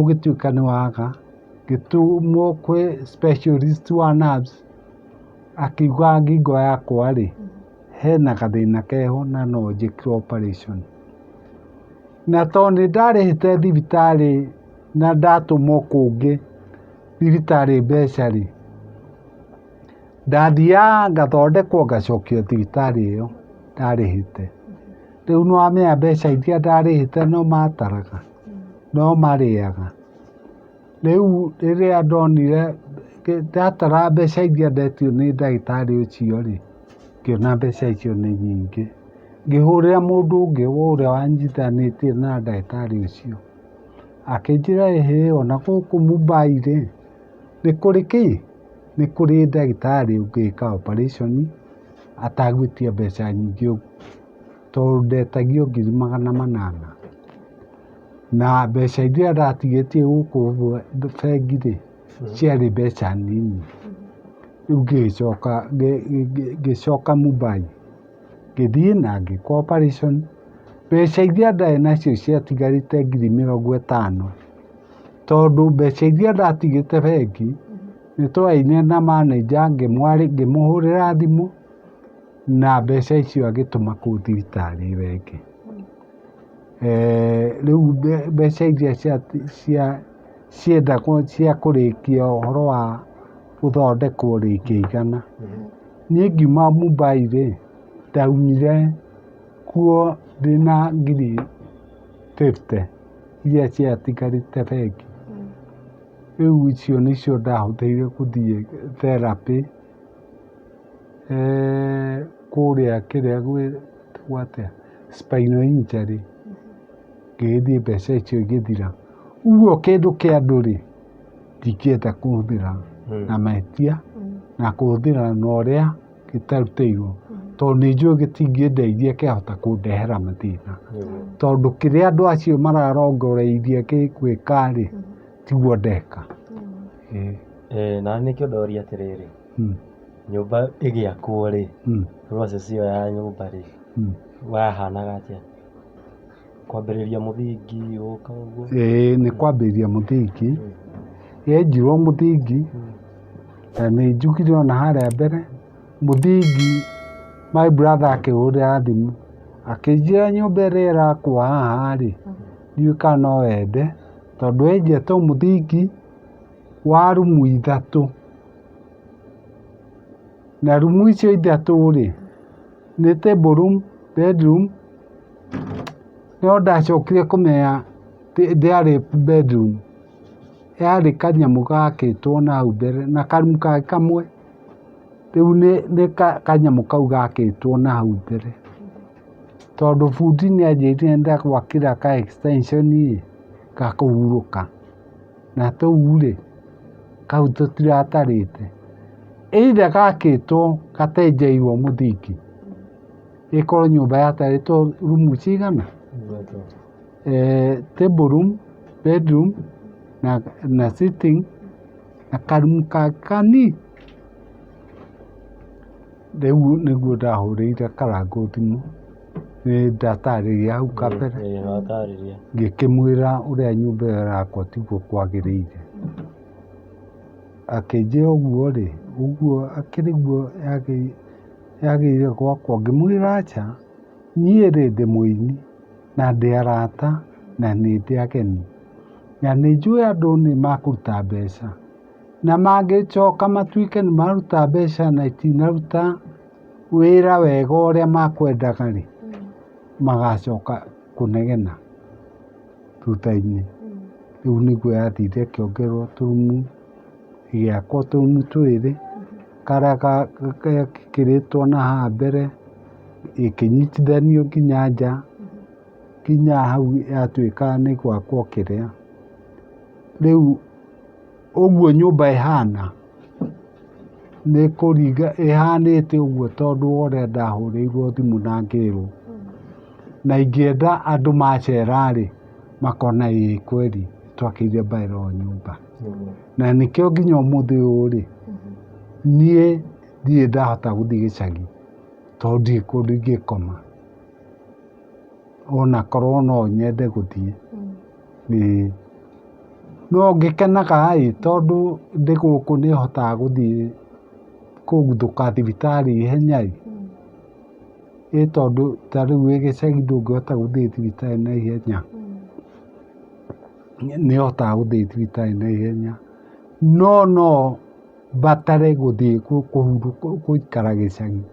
ũgĩtuĩka nĩ waga, ngĩtũmwo kwĩ specialist wa nerves, akiuga ngingo yakwa rĩ hena gathĩna keho na no njĩkĩrwo operation. Na tondũ nĩndarĩhĩte thibitarĩ na ndatũmwo kũngĩ thibitarĩ mbeca rĩ, ndathiaga ngathondekwo ngacokio thibitarĩ ĩyo ndarĩhĩte. Rĩu nĩwamenya mbeca iria ndarĩhĩte no mataraga, no marĩaga. Rĩu rĩrĩa ndonire ndatara mbeca iria ndetio nĩ ndagĩtarĩ ũcio rĩ, ngĩona mbeca icio nĩ nyingĩ, ngĩhũrĩra mũndũ ũngĩ ũrĩa wanyitithanĩtie na ndagĩtarĩ ũcio, akĩnjĩra ĩhĩ ona gũkũ Mumbai rĩ, nĩ kũrĩ kĩ? Nĩ kũrĩ ndagĩtarĩ ũngĩka operation atagwĩtia mbeca nyingĩ ũguo, tondũ ndetagio 800,000. Na mbeca iria ndatigĩtie gũkũ bengi rĩ, ciarĩ mbeca nini. Rĩu ngĩcoka Mumbai, ngĩthiĩ na ngĩka operation. Mbeca iria ndarĩ nacio ciatigarĩte 50,000, tondũ mbeca iria ndatigĩte bengi nĩtwaine na manager, ngĩmũhũrĩra thimũ na mbeca icio agĩtũma kũu thibitarĩ ĩyo ĩngĩ. Rĩu mbeca iria ciendagwo cia kũrĩkia ũhoro wa gũthondekwo rĩ ikĩigana. Niĩ ngiuma Mumbai rĩ, ndaumire kuo ndĩna 50,000 iria ciatigarĩte bengi. Rĩu icio nĩcio ndahũthĩrire gũthiĩ therapy kũrĩa gwĩtagwo atĩa, spinal injury, ngĩgĩthiĩ mbeca icio igĩthira. Ũguo kĩndũ kĩa andũ rĩ, ndingĩenda kũhũthĩra na mahĩtia na kũhũthĩra na ũrĩa gĩtarutĩirwo. tondũ nĩ njũĩ gĩtingĩndeithia kĩahota kũndehera mathĩna. Tondũ kĩrĩa andũ acio mararongoreirie gwĩka-rĩ, tiguo ndeka. Na nĩkĩo ndoria atĩrĩrĩ, nyũmba ĩgĩakwo-rĩ, process ĩyo ya nyũmba-rĩ, wahanaga atĩa? Kwambĩrĩria mũthingi gũka ũguo? Nĩ kwambĩrĩria mũthingi. Yenjirwo mũthingi, na nĩ njugire ona harĩa mbere, mũthingi my brother akĩhũrĩra thimũ akĩnjĩra nyũmba ĩrĩa ĩrakwo haha-rĩ, ndiũĩ kana no wende, tondũ wenjetwo mũthingi wa rumu 3, na rumu icio 3-rĩ nĩ table room, bedroom, no ndacokire kũmenya ndĩarĩ bedroom, yarĩ kanyamũ gakĩtwo na hau mbere na karumu kangĩ kamwe, rĩu nĩ kanyamũ kau gakĩtwo na hau mbere, tondũ bundi nĩanjĩrire nĩndagwakĩra ka extension ga kũhurũka, na tũu-rĩ kau tũtiratarĩte, either gakĩtwo gatenjeirwo mũthingi, ĩkorwo nyũmba yatarĩtwo rumu cigana, table room, bedroom na sitting na karumu kangĩ kanini. Rĩu nĩguo ndahũrĩire Karangũ thimũ, nĩ ndatarĩria hau kabere, ngĩkĩmwĩra ũrĩa nyũmba ĩyo ĩrakwo tiguo kwagĩrĩire. Akĩnjĩra ũguo-rĩ, ũguo akĩrĩ guo yagĩrĩire gwakwo, ngĩmwĩra aca, niĩ-rĩ ndĩ mũini na ndĩ arata na nĩ ndĩ ageni, na nĩ njũĩ andũ nĩ makũruta mbeca, na mangĩcoka matuĩke nĩ maruta mbeca na itinaruta wĩra wega ũrĩa makwendaga-rĩ, magacoka kũnegena thutha-inĩ. Rĩu nĩguo yathire ĩkĩongererwo tũrumu, ĩgĩakwo tũrumu 2 karĩa gekĩrĩtwo na haha mbere, ĩkĩnyitithanio nginya nja, nginya hau yatuĩka nĩ gwakwo kĩrĩa. Rĩu ũguo nyũmba ĩhana, nĩ kũringa ĩhanĩte ũguo tondũ ũrĩa ndahũrĩirwo thimũ na ngĩrwo, na ingĩenda andũ macera-rĩ makona kweri twakĩire mbaũ nyũmba, na nĩkĩo nginya ũmũthĩ ũyũ-rĩ, niĩ ndirĩ ndahota gũthiĩ gĩcagi tondũ ndirĩ kũndũ ingĩkoma, onakorwo no nyende gũthiĩ. No ngĩkenaga tondũ ndĩ gũkũ nĩhotaga gũthiĩ kũguthũka thibitarĩ ihenya, tondũ ta rĩu wĩ gĩcagi ndũngĩhota gũthiĩ thibitarĩ na ihenya, nĩhotaga gũthiĩ thibitarĩ na ihenya, no mbatare gũthiĩ gũikara gĩcagi,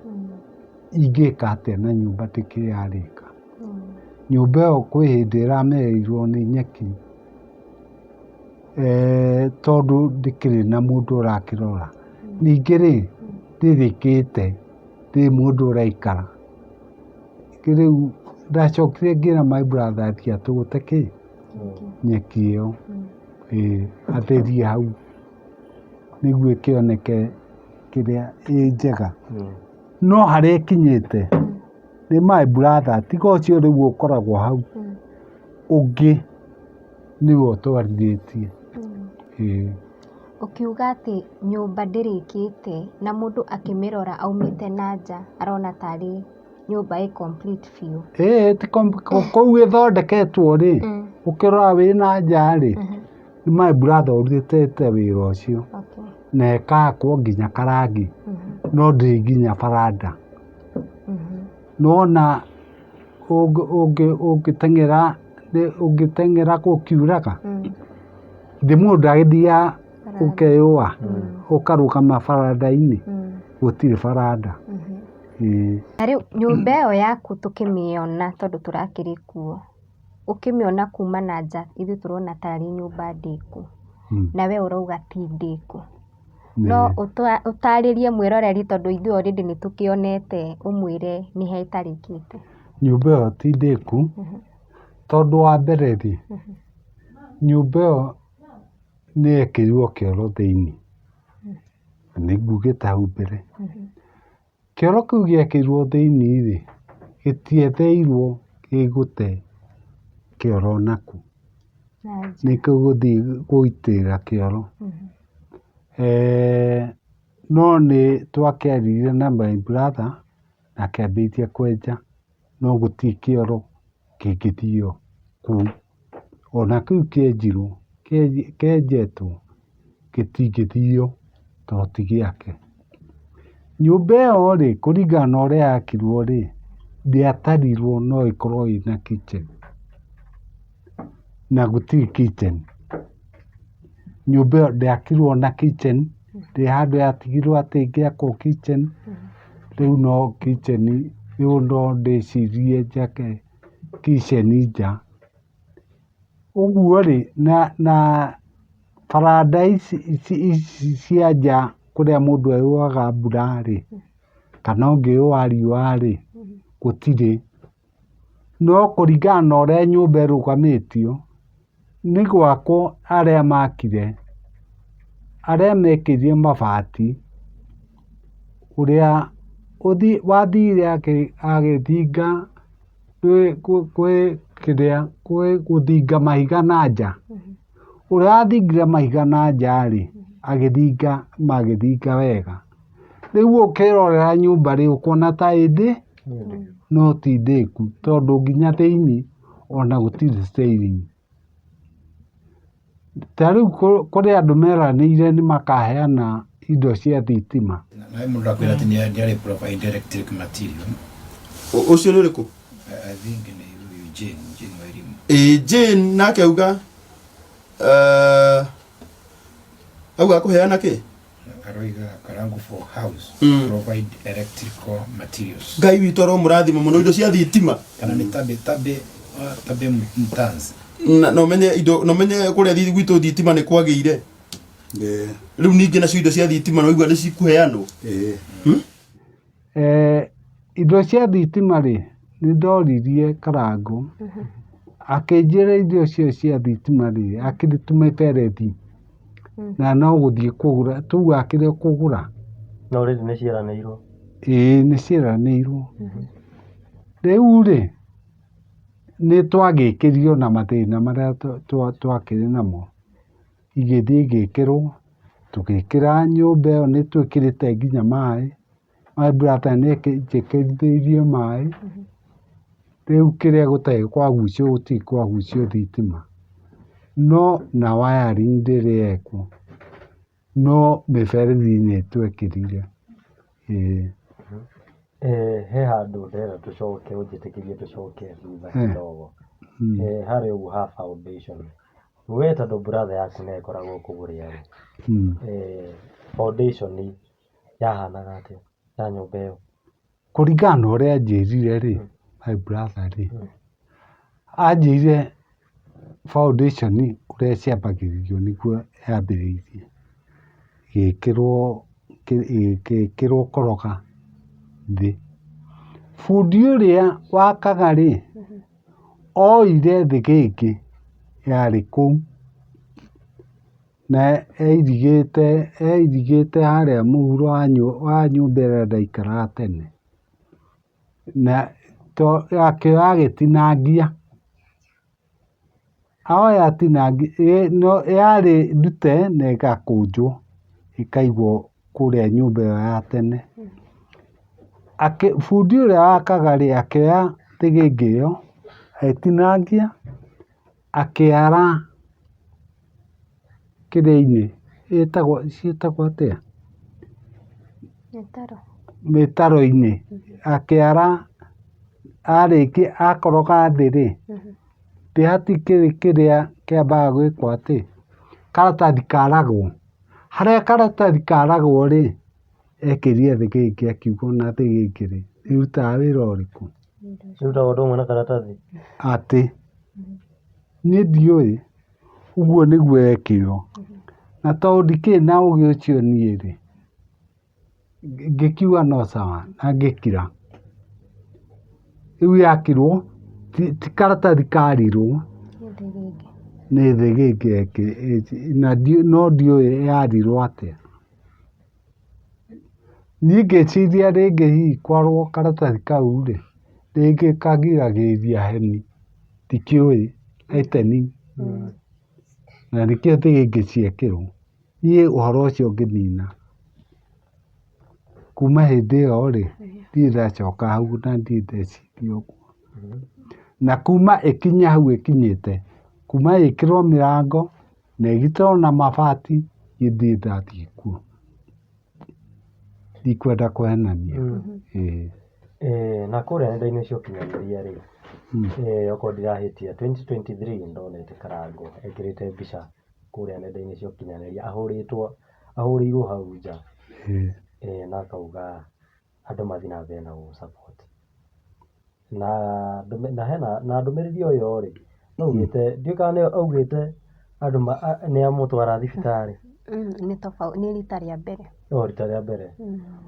ingĩka atĩa na nyũmba ndĩkĩrĩ yarĩka? Nyũmba ĩyo kwĩ hĩndĩ ĩramerĩirwo nĩ nyeki, tondũ ndĩkĩrĩ na mũndũ ũrakĩrora, ningĩ-rĩ ndĩrĩkĩte, ndĩ mũndũ ũraikara. Rĩu ndacokire ngĩra my brother athiĩ atũgũte nyeki ĩyo, atherie hau nĩguo ĩkĩoneke kĩrĩa njega. No harĩa ĩkinyĩte nĩ my brother, tiga ũcio rĩu ũkoragwo hau, ũngĩ nĩwe ũtwarithĩtie. Ũkiuga atĩ nyũmba ndĩrĩkĩte na mũndũ akĩmĩrora aumĩte na nja arona tarĩ nyũmba ĩ complete biũ. Kũu ĩthondeketwo-rĩ, ũkĩrora wĩ na nja-rĩ, nĩ my brother ũrutĩte wĩra ũcio, na ĩkahakwo nginya karangi, no ndĩrĩ nginya baranda. Nona ũngĩteng'era gũkiuraga, thĩ mũndũ ndagĩthiaga ũkeyũa, ũkarũgama baranda-inĩ, gũtirĩ baranda. Na rĩu nyũmba ĩyo yaku tũkĩmĩona tondũ tũrakĩrĩ kuo, ũkĩmĩona kuma na nja ithuĩ tũrona tarĩ nyũmba ndĩku, nawe ũrauga ti ndĩku. No ũtarĩrie mwĩroreri tondũ ithuĩ already nĩtũkĩonete, ũmwĩre nĩha ĩtarĩkĩte. Nyũmba ĩyo ti ndĩku tondũ wa mbere-rĩ, nyũmba ĩyo nĩyekĩrirwo kĩoro thĩinĩ, nĩngugĩte hau mbere, Kĩoro kĩu gĩakĩirwo thĩinĩ rĩ, gĩtietheirwo gĩgũte kĩoro naku. Nĩkĩo gũthiĩ gũitĩrĩra kĩoro. No nĩ twakĩaririe na my brother na akĩambĩrĩria kwenja, no gũtirĩ kĩoro kĩngĩthiĩ kũu. Ona kĩu kĩenjirwo, kĩenjetwo gĩtingĩthio tondũ ti gĩake. Nyũmba ĩyo rĩ, kũringana na ũrĩa yakirwo rĩ, ndĩatarirwo no ĩkorwo ĩna kitchen, na gũtirĩ kitchen. Nyũmba ĩyo ndĩakirwo na kitchen, ndĩ handũ yatigirwo atĩ ĩngĩakwo kitchen. Rĩu no kitchen, rĩu no ndĩcirie njake kitchen nja. Ũguo rĩ, na baranda ici cia nja kũrĩa mũndũ eyũaga mbura rĩ, kana ũngĩyũa riũa rĩ, gũtirĩ. No kũringana na ũrĩa nyũmba ĩrũgamĩtio, nĩ gwakwo arĩa makire, arĩa mekĩrire mabati, ũrĩa wathire agĩthinga gũthinga mahiga na nja. Ũrĩa wathingire mahiga na nja rĩ, magĩthinga wega. Rĩu ũkĩrorera nyũmba rĩ, ũkuona ta ĩndĩ no ti ndĩku, tondũ nginya thĩinĩ ona gũtirĩ stairing. Ta rĩu kũrĩ andũ meranĩire nĩ makaheana indo cia thitima. Na mũndũ akwĩra atĩ nĩ arĩ provide electric material. Ũcio nĩ ũrĩkũ? I think nĩ Jane Wairimu. Jane nake auga auga kũheana kĩ? Aroiga Karangu for house provide electrical materials. Ngai witũ aro mũrathima mũno indo cia thitima. Kana nĩ tabe mtanzi. Na ũmenye indo, na ũmenye kũrĩa gwitũ thitima nĩ kwagĩire. Rĩu ningĩ nacio indo cia thitima no igua nĩ cikũheanwo. Indo cia thitima rĩ, nĩ ndoririe Karangu, akĩnjĩra indo cio cia thitima rĩ, akĩrĩ tũmĩberethi, na no gũthiĩ kũgũra, tuge akĩrĩ kũgũra. No rĩu nĩ ciĩranĩirwo. Nĩ ciĩranĩirwo. Rĩu rĩ, nĩ twagĩkĩrio na mathĩna marĩa twakĩrĩ namo. Igĩthiĩ igĩkĩrwo, tũgĩkĩra nyũmba ĩyo nĩ twĩkĩrĩte nginya maĩ. My brother nĩ njĩkĩrithĩirie maĩ. Rĩu kĩrĩa gũtarĩ kwagucio gũtirĩ kwagucio thitima. No na wiring ndĩrĩ yekwo. No mĩberethi nĩ twekĩrire. He handũ ndĩrenda tũcoke, ũnjĩtĩkĩrie tũcoke thutha kidogo. Harĩ ũguo ha foundation. We tondũ brother yaku nĩ ĩkoragwo kũgũrĩa rĩ. Foundation yahanaga atĩa ya nyũmba ĩyo? Kũringana na ũrĩa anjĩrire rĩ, my brother rĩ, anjĩrire foundation ũrĩa ciambagĩrĩrio nĩguo yambĩrĩirie. Gĩkĩrwo koroga thĩ. Bundi ũrĩa wakaga rĩ, oire thĩgĩngĩ yarĩ kũu, na eirigĩte harĩa mũhuro wa nyũmba ĩrĩa ndaikaraga tene. Na akĩoya agĩtinangia. Oya atinangia, no yarĩ ndute na ĩgakũnjwo, ĩkaigwo kũrĩa nyũmba ĩyo ya tene. Bundi ũrĩa wakaga rĩ, akĩoya thĩgĩngĩ ĩyo, agĩtinangia, akĩara kĩrĩa-inĩ, ciĩtagwo atĩa? Mĩtaro-inĩ. Akĩara, arĩkia akoroga thĩ rĩ, kĩrĩ kĩrĩa kĩambaga gwĩkwo atĩ, karatathi karagwo. Harĩa karatathi karagwo rĩ, ekĩrire thĩgĩngĩ akiuga ona thĩgĩngĩ rĩ, ĩrutaga wĩra ũrĩkũ? Ĩrutaga ũndũ ũmwe na karatathi. Atĩ, niĩ ndiũĩ, ũguo nĩguo ekirwo. Na tondũ ndikĩrĩ na ũgĩ ũcio niĩ rĩ, ngĩkiuga no sawa, na ngĩkira. Rĩu yakirwo, ti karatathi karirwo, nĩ thĩgĩngĩ, no ndiũĩ yarirwo atĩa. niĩ ngĩciria rĩngĩ hihi kwarwo karatathi kau rĩ, rĩngĩ kagiragĩrĩria heni, ndikĩũĩ heteni, na nĩkĩo kĩngĩciĩkĩrwo. Niĩ ũhoro ũcio ngĩnina. Kuma hĩndĩ ĩyo rĩ, ndirĩ ndacoka hau na ndirĩ ndeciria ũguo. Na kuma ĩkinye hau ĩkinyĩte, kuma ĩkĩrwo mĩrango na ĩgitĩrwo na mabati, niĩ ndirĩ ndathiĩ kuo. Ndikwenda kũhenania. Na kũrĩa nenda-inĩ cia ũkinyanĩria rĩ, okorwo ndirahĩtia 2023 ndonete Karango ekĩrĩte mbica kũrĩa nenda-inĩ cia ũkinyanĩria ahũrĩirwo hau nja, na akauga andũ mathiĩ na mbere na gũ-support. Na ndũmĩrĩri o yo rĩ, augĩte, ndiũĩ kana nĩyo augĩte andũ nĩamũtwara thibitarĩ. Nĩ rita rĩa mbere. Rita rĩa mbere.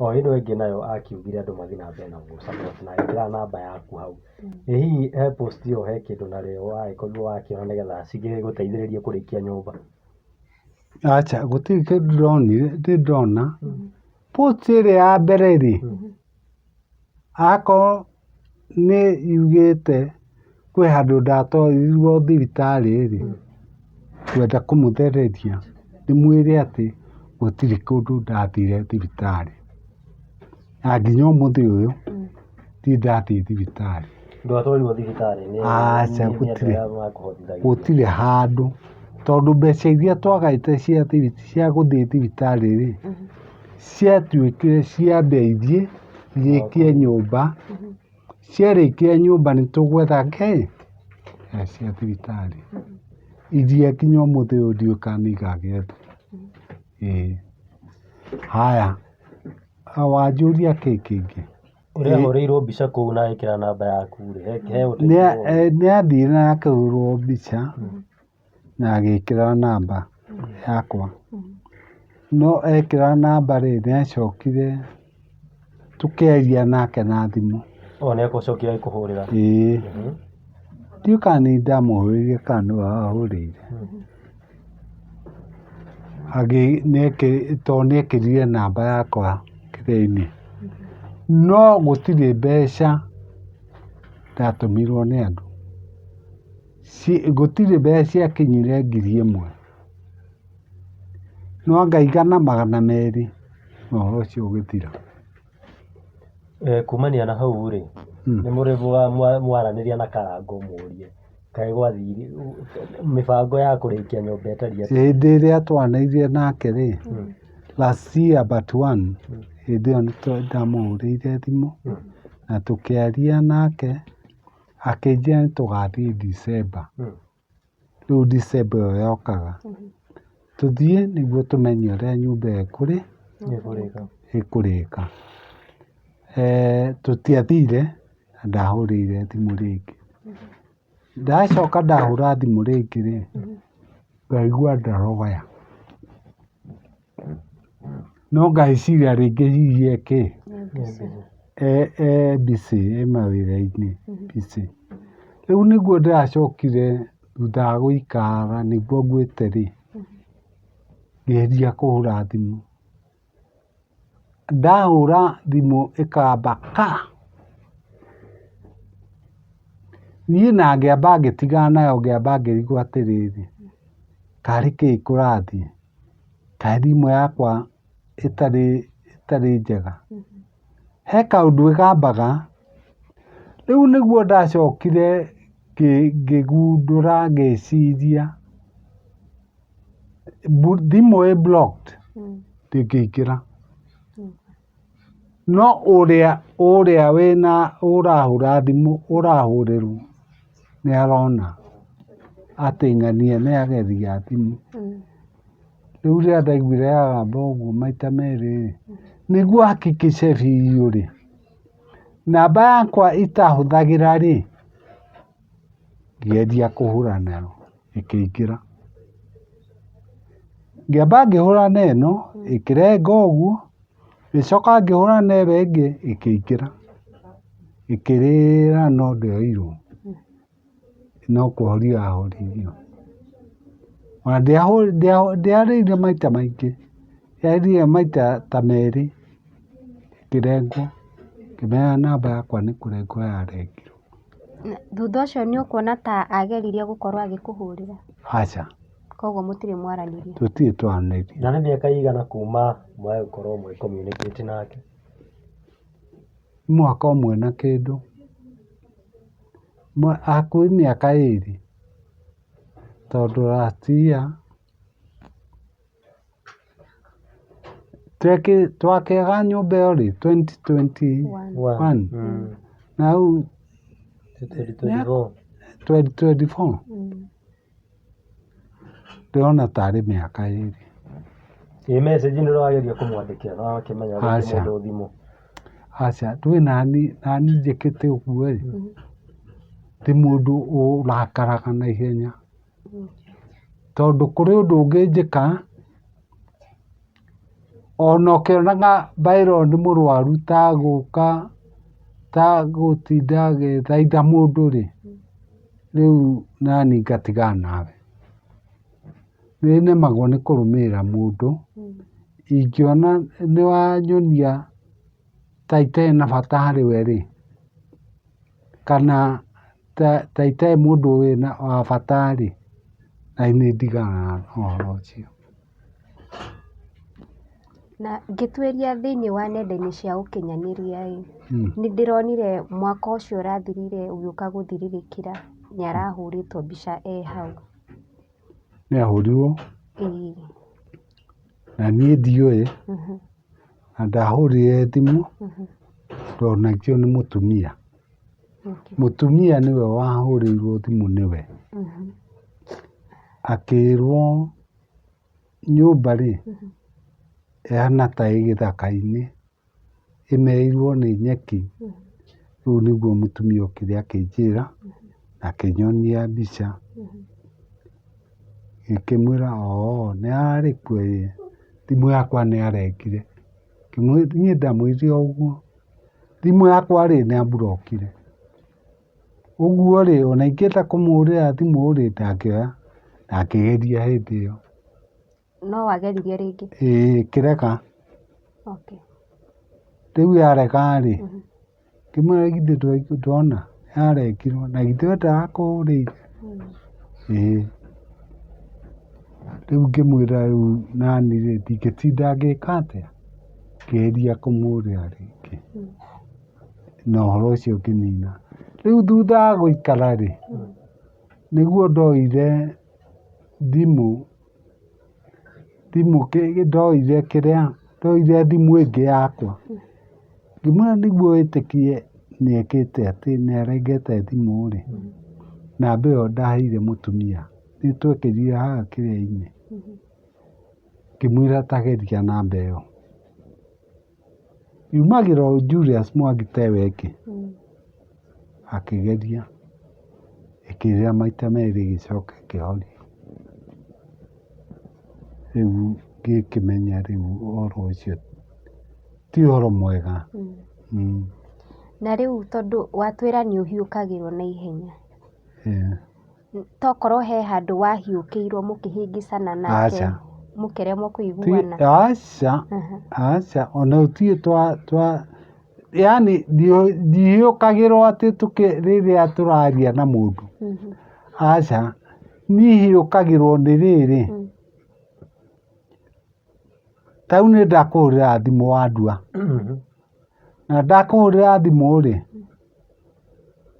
Ĩno ĩngĩ nayo akiugire andũ mathiĩ na mbere na gũ-support na agĩkĩra namba yaku hau. Hihi he post ĩyo he kĩndũ narĩo wagĩkorirwo wakĩona nĩgetha cigĩgũteithĩrĩrie kũrĩkia nyũmba? Aca, gũtirĩ kĩndũ ndĩronire, ndona. Post ĩrĩa ya mbere rĩ, akorwo nĩ yugĩte kwĩ handũ ndatwarirwo thibitarĩ rĩ, kwenda kũmũthereria, ndĩmwĩre atĩ gũtirĩ kũndũ ndathire thibitarĩ. Na nginya ũmũthĩ ũyũ, ndirĩ ndathiĩ thibitarĩ. Ndwatwarirwo thibitarĩ? Aca, gũtirĩ handũ. Tondũ mbeca iria twagaĩte cia gũthiĩ thibitarĩ rĩ, ciatuĩkire ciambe ithiĩ irĩkie nyũmba, ciarĩkia nyũmba nĩ tũgwetha cia thibitarĩ. Iria nginya ũmũthĩ ũyũ ndiũĩ kana nĩ igagĩethwo. Haya, wanjũria kĩĩ kĩngĩ? Ũrĩa ahũrĩirwo mbica kũu na ekĩra namba yaku rĩ, nĩathire na akahũrwo mbica na agĩkĩra namba yakwa. No ekĩra namba rĩ, nĩacokire tũkĩaria nake na thimũ. Nĩagũcokire agĩkũhũrĩra? Ndiũĩ kana nĩ ndamũhũrĩire kana nĩwe wahũrĩire. Tondũ nĩekĩrire namba yakwa kĩrĩa-inĩ. No gũtirĩ mbeca ndatũmirwo nĩ andũ. Gũtirĩ mbeca ciakinyire 1000. No ngaiga na 200 na ũhoro ũcio ũgĩthira. Kumania na hau rĩ, nĩ mũrĩbuga mwaranĩria na Karango mũrie kaĩ gwathire mĩbango ya kũrĩkia nyũmba ĩtariĩ atĩa? Hĩndĩ ĩrĩa twaranĩirie nake rĩ, last year but one, hĩndĩ ĩyo nĩndamũhũrĩire thimũ na tũkĩaria nake, akĩnjĩra nĩtũgathiĩ December. Rĩu December ĩyo yokaga, tũthiĩ nĩguo tũmenye ũrĩa nyũmba ĩkũrĩka. Tũtiathire na ndahũrĩire thimũ rĩngĩ. Ndacoka ndahũra thimũ rĩngĩ rĩ, ngaigua ndarogoya. No ngagĩciria rĩngĩ hihi busy mawĩra-inĩ busy. Rĩu nĩguo ndĩracokire thutha wa gũikara nĩguo ngwĩte rĩ, ngĩgeria kũhũra thimũ. Ndahũra thimũ ĩkamba ka. Niĩ na ngĩamba ngĩtigana nayo, ngĩamba ngĩrigwo atĩrĩrĩ, karĩ kĩĩ kũrathiĩ? Kaĩ thimũ yakwa ĩtarĩ njega? He kaũndũ ĩgambaga. Rĩu nĩguo ndacokire ngĩgundũra ngĩciria thimũ ĩ blocked, ndĩngĩingĩra. No ũrĩa wĩna ũrahũra thimũ ũrahũrĩrwo nĩarona atĩ ng'ania nĩageria thimũ. Rĩu rĩrĩa ndaiguire yagamba ũguo maita merĩ, nĩguo hakikice biũ rĩ, namba yakwa itahũthagĩra rĩ, ngĩgeria kũhũra nayo ĩkĩingĩra. Ngĩamba ngĩhũra na ĩno ĩkĩrenga ũguo, ngĩcoka ngĩhũra na ĩyo ĩngĩ ĩkĩingĩra. Ĩkĩrĩra no ndĩoirwo, no kũhorio yahoririo. Ona ndĩarĩire maita maingĩ, yarĩire maita ta merĩ ngĩrengwo, ngĩmenya namba yakwa nĩ kũrengwo yarengirwo. Thutha ũcio nĩ ũkuona ta ageririe gũkorwo agĩkũhũrĩra? Aca, Koguo mũtirĩ mwaranĩria? tũtirĩ twaranĩria. Na nĩ mĩaka igana kuma mwae gũkorwo mwĩ communicate nake? Mwaka ũmwe na kĩndũ, hakuhĩ mĩaka 2, tondũ last year twakĩaga nyũmba ĩyo rĩ 2021 na rĩu 2024 ndĩrona tarĩ mĩaka 2. Ĩ message nĩ ũrageria kũmwandĩkĩra na wakĩmenya Aca. mũndũ thimũ? Aca, ndũĩ nani njĩkĩte ũguo rĩ, ti mũndũ ũrakaraga na ihenya, tondũ kũrĩ ũndũ ũngĩnjĩka ona ũkĩonaga mbairũ nĩ mũrwaru ta gũka ta gũtinda gĩthaitha mũndũ rĩ, rĩu nani ngatigana nawe. Nĩ nemagwo nĩ kũrũmĩrĩra mũndũ, ingĩona nĩ wanyonia ta itarĩ na bata harĩ we rĩ, kana ta itarĩ mũndũ wĩna wa bata rĩ, na nĩ ndiganaga na ũhoro ũcio. Na ngĩtuĩria thĩinĩ wa nenda-inĩ cia ũkinyanĩria ĩ, nĩ ndĩronire mwaka ũcio ũrathirire ũgĩũka gũthirĩrĩkĩra nĩ arahũrĩtwo mbica hau. Nĩ ahũrirwo? Ĩĩ. Na niĩ ndiũĩ, na ndahũrire thimũ, ndonagio nĩ mũtumia. Mũtumia nĩwe wahũrĩirwo thimũ nĩwe, akĩrwo nyũmba rĩ, ĩhana ta ĩ gĩthaka-inĩ, ĩmereirwo nĩ nyeki. Rĩu nĩguo mũtumia okire akĩnjĩra, akĩnyonia mbica, ngĩkĩmwĩra nĩ ararĩ kuo ĩ, thimũ yakwa nĩ arengire. Niĩ ndamwĩrire ũguo, thimũ yakwa rĩ nĩ amburokire. Ũguo rĩ, ona ingĩenda kũmũhũrĩra thimũ rĩ ndangĩoya, na akĩgeria hĩndĩ ĩyo. No wageririe rĩngĩ? Ĩĩ kĩreka. Okay. Rĩu yarega rĩ, ngĩmwĩra githĩ ndona yarengirwo, na githĩ we ndarakũhũrĩire? Ĩĩ. Rĩu ngĩmwĩra rĩu nani rĩ, ndingĩtinda ngĩka atĩa, ngĩgeria kũmũhũrĩra rĩngĩ, na ũhoro ũcio ũkĩnina. Rĩu thutha wa gũikara rĩ, nĩguo ndoire thimũ, ndoire thimũ ĩngĩ yakwa. Ngĩmwĩra nĩguo wĩtĩkie nĩekĩte atĩ nĩarengete thimũ rĩ, namba ĩyo ndaheire mũtumia, nĩ twekĩrire haha kĩrĩa-inĩ. Ngĩmwĩra ta geria namba ĩyo. Yumagĩra o Julius Mwangi ta ĩyo ĩngĩ, akĩgeria, ĩkĩrĩra maita merĩ ĩgĩcoka ĩkĩhoria. Rĩu ngĩkĩmenya rĩu ũhoro ũcio ti ũhoro mwega. Na rĩu tondũ watwĩra nĩ ũhiũkagĩrwo na ihenya, tokorwo he handũ wahiũkĩirwo mũkĩhĩngĩcana nake mũkĩremwo kũiguana? Aca, ona ũtirĩ yani ndihiũkagĩrwo atĩ rĩrĩa tũraria na mũndũ. Aca, niĩ hiũkagĩrwo nĩ rĩrĩ, ta rĩu nĩ ndakũhũrĩra thimũ wandua, na ndakũhũrĩra thimũ rĩ,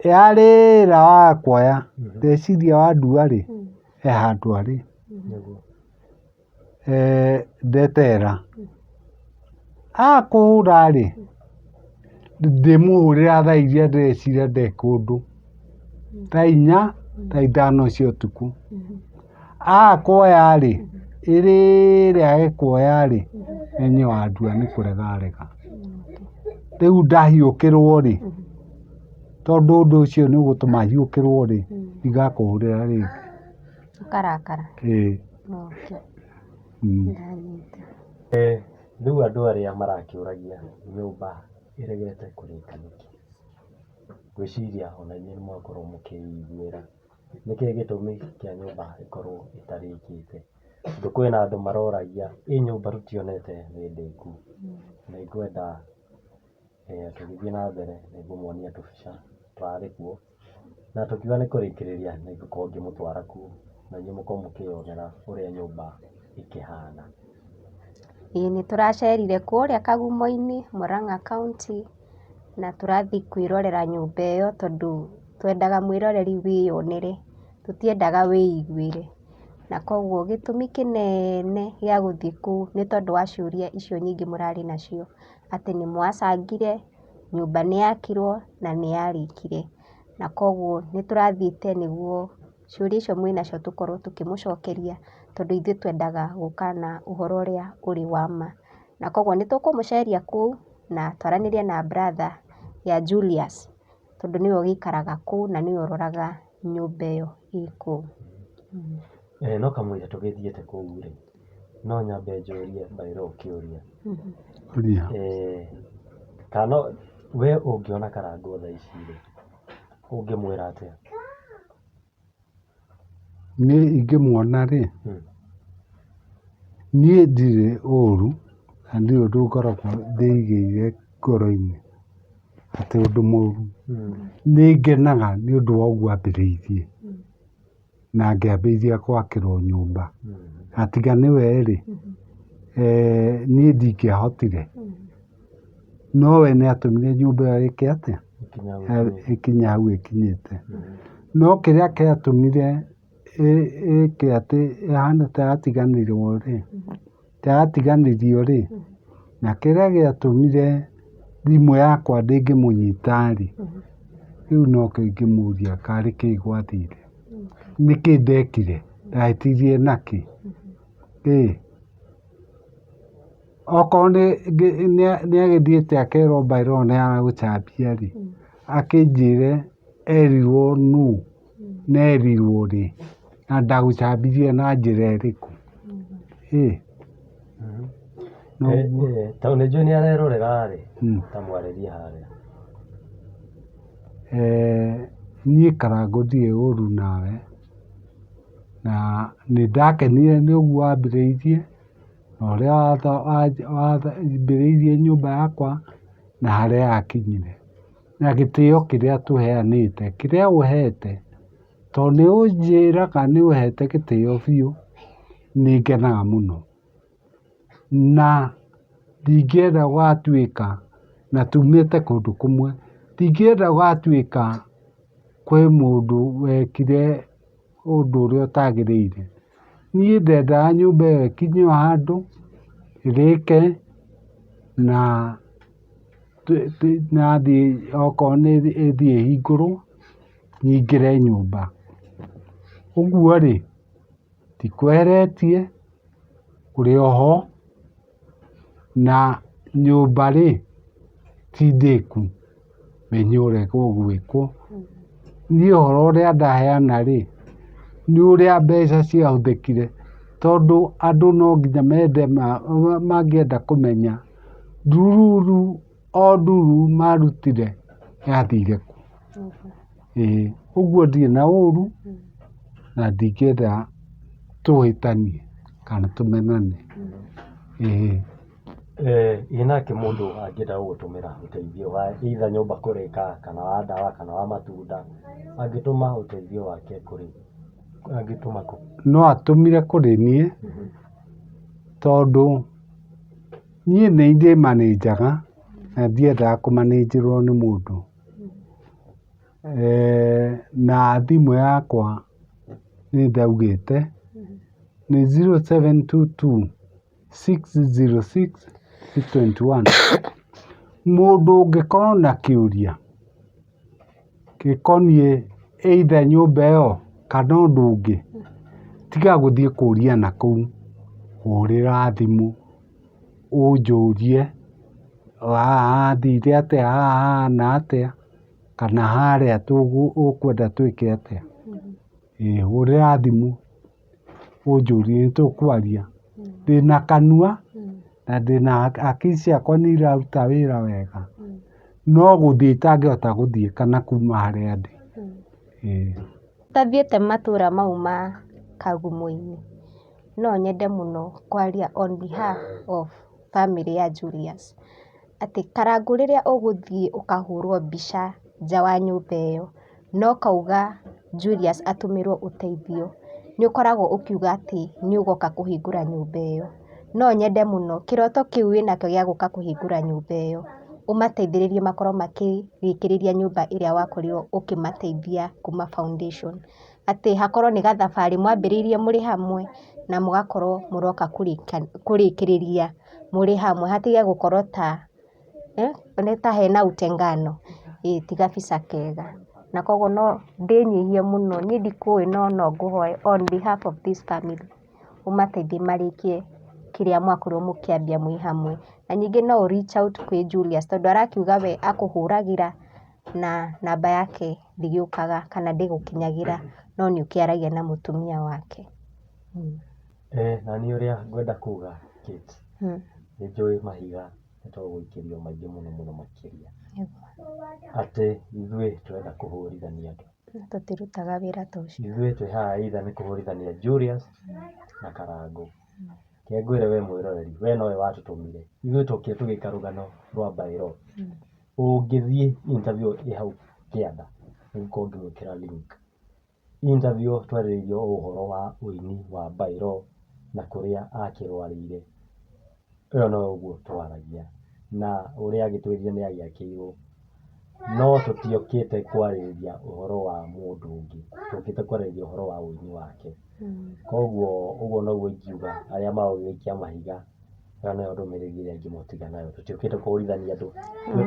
yarĩra waga kuoya, ndeciria wandua rĩ, he handũ arĩ, ndeterera. Akũhũra rĩ, ndĩmũhũrĩra thaa iria ndĩreciria ndarĩ kũndũ, thaa 4, thaa 5 cia ũtukũ. Kuoya rĩ, ĩrĩrĩ age kuoya rĩ, menye wandua nĩ kũrega arega. Rĩu ndahiũkĩrwo rĩ, tondũ ũndũ ũcio nĩ ũgũtũma hiũkĩrwo rĩ, ndigakũhũrĩra rĩngĩ. Ũkarakara? Ĩĩ. Rĩu andũ arĩa marakĩũragia nyũmba ĩregete kũrĩka nĩkĩ? Ngwĩciria ona inyuĩ nĩ mwakorwo mũkĩiguĩra. Nĩkĩĩ gĩtũmi kĩa nyũmba ĩkorwo ĩtarĩkĩte? Tondũ kwĩna andũ maroragia, nyũmba tũtionete nĩ ndĩku, na ngwenda tũgĩthiĩ na mbere nĩ ngũmuonia tũbica tũrarĩ kuo, na tũkiuga nĩ kũrĩkĩrĩria nĩ ngũkorwo ngĩmũtwara kuo na inyuĩ mũkorwo mũkĩyonera ũrĩa nyũmba ĩkĩhana. Ĩĩ nĩ tũracerire kũrĩa Kagumo-inĩ, Murang'a County, na tũrathiĩ kwĩrorera nyũmba ĩyo tondũ twendaga mwĩroreri wĩyonere, tũtiendaga wĩiguĩre. Na koguo gĩtũmi kĩnene gĩa gũthiĩ kũu nĩ tondũ wa ciũria icio nyingĩ mũrarĩ nacio, atĩ nĩ mwacangire, nyũmba nĩ yakirwo na nĩ yarĩkire. Na koguo nĩ tũrathiĩte nĩguo ciũria icio mwĩnacio tũkorwo tũkĩmũcokeria tondũ ithuĩ twendaga gũka na ũhoro ũrĩa ũrĩ wa ma. Na koguo nĩ tũkũmũceria kũu na twaranĩrie na brother ya Julius, tondũ nĩwe ũgĩikaraga kũu na nĩwe ũroraga nyũmba ĩyo ĩ kũu. No kamũira tũgĩthiĩte kũu rĩ, no nyambe njũrie Mbairũ kĩũria. Kana we ũngĩona Karangũ thaa ici rĩ, ũngĩmwĩra atĩa? Niĩ ingĩmuona rĩ, niĩ ndirĩ ũru na ndirĩ ũndũ ngoragwo ndĩigĩire ngoro-inĩ atĩ ũndũ mũru. Nĩ ngenaga nĩ ũndũ wa ũguo ambĩrĩirie na ngĩambĩrĩria gwakĩrwo nyũmba. Atiga nĩwe rĩ, niĩ ndingĩahotire, nowe nĩ atũmire nyũmba ĩyo ĩke atĩa, ĩkinye hau ĩkinyĩte. No kĩrĩa kĩatũmire ĩke atĩ ĩhane ta yatiganĩrio rĩ, na kĩrĩa gĩatũmire thimũ yakwa ndĩngĩmũnyita rĩ, rĩu nokĩo ingĩmũria karĩ kĩĩ gwathire, nĩkĩ ndekire, ndahĩtirie nakĩ? Okorwo nĩ agĩthiĩte akerwo Mbairũ nĩ aragũcambia rĩ, akĩnjĩre erirwo nũ na erirwo rĩ, na ndagũcambirie na njĩra ĩrĩkũ? Tondũ nĩ njũĩ nĩ arerorera rĩ, ta mwarĩrie harĩa. Niĩ Karangũ ndirĩ ũru nawe, na nĩ ndakenire nĩ ũguo wambĩrĩirie na ũrĩa wambĩrĩirie nyũmba yakwa na harĩa yakinyire, na gĩtĩo kĩrĩa tũheanĩte, kĩrĩa ũhete, tondũ nĩ ũnjĩraga nĩ ũhete gĩtĩo biũ, nĩ ngenaga mũno. Na ndingĩenda gũgatuĩka, na tumĩte kũndũ kũmwe, ndingĩenda gũgatuĩka kwĩ mũndũ wekire ũndũ ũrĩa ũtagĩrĩire. Niĩ ndendaga nyũmba ĩyo ĩkinye o handũ ĩrĩke na thiĩ okorwo nĩ ĩthiĩ ĩhingũrwo nyingĩre nyũmba. Ũguo rĩ, ndikweheretie, ũrĩ oho, na nyũmba rĩ ti ndĩku, menye ũrĩa gũgwĩkwo. Niĩ ũhoro ũrĩa ndaheana rĩ, nĩ ũrĩa mbeca ciahũthĩkire, tondũ andũ no nginya mende mangĩenda kũmenya ndururu o ndururu marutire yathire kũ. Ũguo ndirĩ na ũru na ndingĩenda tũhĩtanie kana tũmenane. Nake mũndũ angĩenda gũgũtũmĩra ũteithio wa either nyũmba kũrĩka kana wa ndawa kana wa matunda, angĩtũma ũteithio wake kũrĩ, angĩtũma kũ? No atũmire kũrĩ niĩ, tondũ niĩ nĩ ndĩ manĩnjaga na ndiendaga kũmanĩnjĩrwo nĩ mũndũ. Na thimũ yakwa nĩ ndaugĩte nĩ 0722 606 621. Mũndũ ũngĩkorwo na kĩũria gĩkoniĩ either nyũmba ĩyo kana ũndũ ũngĩ, tiga gũthiĩ kũria na kũu, hũrĩra thimũ ũnjũrie haha hathire atĩa, haha hahana atĩa, kana harĩa ũkwenda twĩke atĩa. Hũrĩra thimũ ũnjũrie, nĩ tũkwaria. Ndĩna kanua na ndĩna hakiri ciakwa nĩ iraruta wĩra wega, no gũthiĩ itangĩhota gũthiĩ kana kuma harĩa ndĩ. Ũtathiĩte matũra mau ma Kagumo-inĩ, no nyende mũno kwaria on behalf of family ya Julius. atĩ Karangũ rĩrĩa ũgũthiĩ ũkahũrwo mbica nja wa nyũmba ĩyo no kauga Julius atũmĩrwo ũteithio, nĩ ũkoragwo ũkiuga atĩ nĩ ũgoka kũhingũra nyũmba ĩyo. No nyende mũno kĩroto kĩu wĩnakĩo gĩa gũka kũhingũra nyũmba ĩyo ũmateithĩrĩrie makorwo makĩrĩkĩrĩria nyũmba ĩrĩa wakorirwo ũkĩmateithia kuma foundation. Atĩ hakorwo nĩ gathabarĩ mwambĩrĩirie mũrĩ hamwe na mũgakorwo mũroka kũrĩkĩrĩria mũrĩ hamwe, hatige gũkorwo ta hena utengano, ti gabica kega. Na koguo no ndĩnyihie mũno, niĩ ndikũĩ no ngũhoe on behalf of this family ũmateithie marĩkie kĩrĩa mwakorirwo mũkĩambia mwĩ hamwe. Na ningĩ no reach out kwĩ Julius tondũ arakiuga we akũhũragĩra na namba yake ndĩgĩũkaga kana ndĩgũkinyagĩra, no nĩ ũkĩaragia na mũtumia wake. Na niĩ ũrĩa ngwenda kuga Kate, nĩ njũĩ mahiga nĩ tũgũikĩrio maingĩ mũno makĩria, atĩ ithuĩ tũrenda kũhũrithania andũ, tũtirutaga wĩra ta ũcio. Ithuĩ twĩ haha either nĩ kũhũrithania Julius na Karangũ. Ke ngwĩre we mwĩroreri, we nowe watũtũmire, ithuĩ tũkire tũgĩka rũgano rwa Bairo. Ũngĩthiĩ interview ĩ hau kĩanda nĩgũkorwo ngĩmwĩkĩra link. Interview twarĩrĩirie ũhoro wa ũini wa Bairo na kũrĩa akĩrwarĩire, ĩyo no ũguo twaragia, na ũrĩa agĩtwĩrire nĩ agĩakĩirwo. No tũtiokĩte kwarĩrĩria ũhoro wa mũndũ ũngĩ, tũkĩte kwarĩrĩria ũhoro wa ũini wake. Koguo ũguo noguo ingiuga arĩa magũgĩikia mahiga, ĩyo nĩyo ndũmĩrĩri ĩrĩa ingĩmũtiga nayo. Tũtiokĩte kũhũrithania andũ,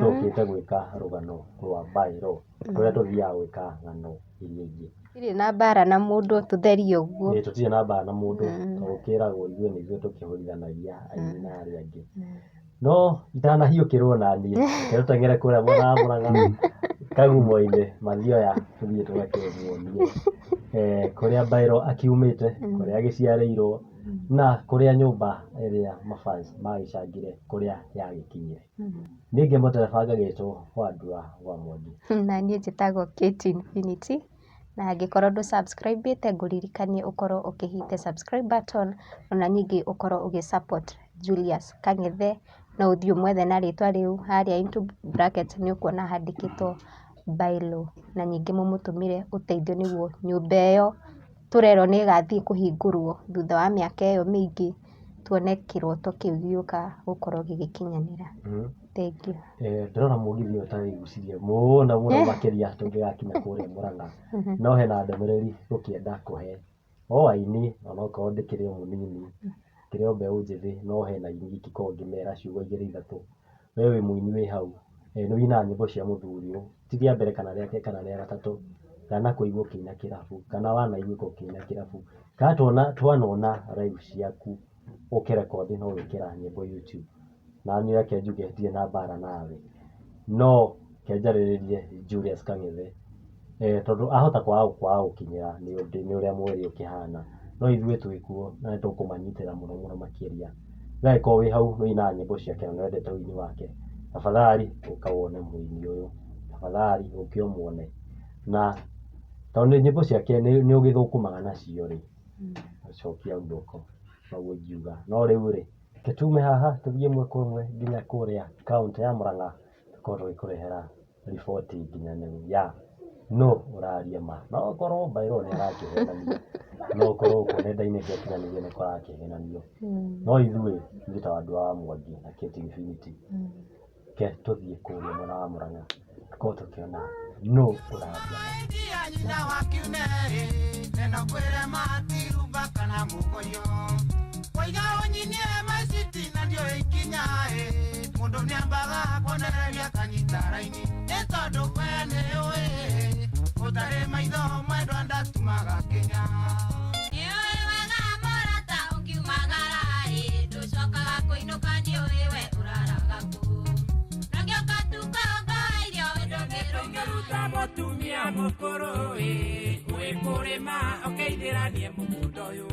tũkĩte gwĩka rũgano rwa Bairo, rũrĩa tũthiaga gwĩka ng'ano iria ingĩ. Tũtirĩ na mbara na mũndũ, tũtherie ũguo. Tũtirĩ na mbara na mũndũ, tũgũkĩragwo ithuĩ nĩ ithuĩ tũkĩhũrithanagia aini na arĩa angĩ. No itanahiũkĩrwo na niĩ, tũteng'ere kũrĩa mwena wa Mũrang'a Kagumo-inĩ Mathioya, tũthiĩ tũgakĩmuonie kũrĩa Bairo akiumĩte, kũrĩa agĩciarĩirwo na kũrĩa nyũmba ĩrĩa mafans magĩcangire kũrĩa yagĩkinyire. Ningĩ mũtereba ngagĩtwo Wandua wa Mwangi. Na niĩ njĩtagwo Kate Infinity, na angĩkorwo ndũ subscribe-ĩte ngũririkanie ũkorwo ũkĩhite subscribe button, ona ningĩ ũkorwo ũgĩ-support Julius Kang'ethe, na ũthiĩ ũmwethe na rĩtwa rĩu harĩa into bracket nĩ ũkuona handĩkĩtwo Bailo, na ningĩ mũmũtũmĩre ũteithio nĩguo nyũmba ĩyo tũrerwo nĩ ĩgathiĩ kũhingũrwo thutha wa mĩaka ĩyo mĩingĩ, tuone kĩroto kĩu gĩũka gũkorwo gĩgĩkinyanĩra. Thank you. Ndĩrona mũgithi ũtarĩgucirie mũno makĩria tũngĩgakinya kũrĩa Mũrang'a, no hena ndũmĩrĩri gũkĩenda kũhe o aini, onokorwo ndĩkĩrĩ o mũnini, kĩrĩ o mbeũ njĩthĩ, no hena aini ingĩkorwo ngĩmera ciugo 2-3. We wĩ mũini wĩ hau, nĩ wĩinaga nyĩmbo cia mũthuri, ti rĩa mbere kana rĩa kerĩ kana rĩa gatatũ, kana kũigua ũkĩina kĩrabu, kana wanaiguĩka ũkĩina kĩrabu, kana twanona live ciaku ũkĩrekondi na ũgĩkĩra nyĩmbo YouTube. Na niĩ reke njuge ndirĩ na mbara nawe, no kenjarĩrĩrie Julius Kang'ethe, tondũ ahota kwaga gũkinyĩra nĩ ũrĩa mweri ũkĩhana, no ithuĩ twĩkuo na nĩtũkũmanyitĩra mũno makĩria. Wegĩkorwo wĩ hau nĩũinaga nyĩmbo ciake na nĩwendete ũini wake, tafadhali ũka wone mũini ũyũ, tafadhali ũke ũmuone. Na tondũ nyĩmbo ciake nĩ ũgĩthũkũmaga nacio rĩ, cokia ngoko, noguo ingiuga. No rĩu rĩ, reke tume haha tũthiĩ ĩmwe kwa ĩmwe nginya kũrĩa kaũntĩ ya Mũrang'a, tũkorwo tũgĩkũrehera riboti nginyanĩru ya no ũraria ma. No ũkorwo Bairo nĩ arakĩhenania, no ũkorwo ũguo nenda-inĩ cia ũkinyanĩria nĩ kũrakĩhenanio, no ithuĩ ta Wandua wa Mwangi na Kate Infinity, ke tũthiĩ kũrĩa mwena wa Mũrang'a, tũkorwo tũkĩona no ũraria mundu ni ambaga kuonereria kanyitara-ini ni tondu we ni ui utari maitho mwendwa ndatumaga kinya niũĩ wega mũrata ũngiumagara ndũcokaga kũinũka ndiũĩ we ũraraga kũ nangĩoka tukongairio ndũngĩruta mũtumia mũkũrũ ũĩ kũrĩma ũkĩithĩranie mũgũnda ũyũ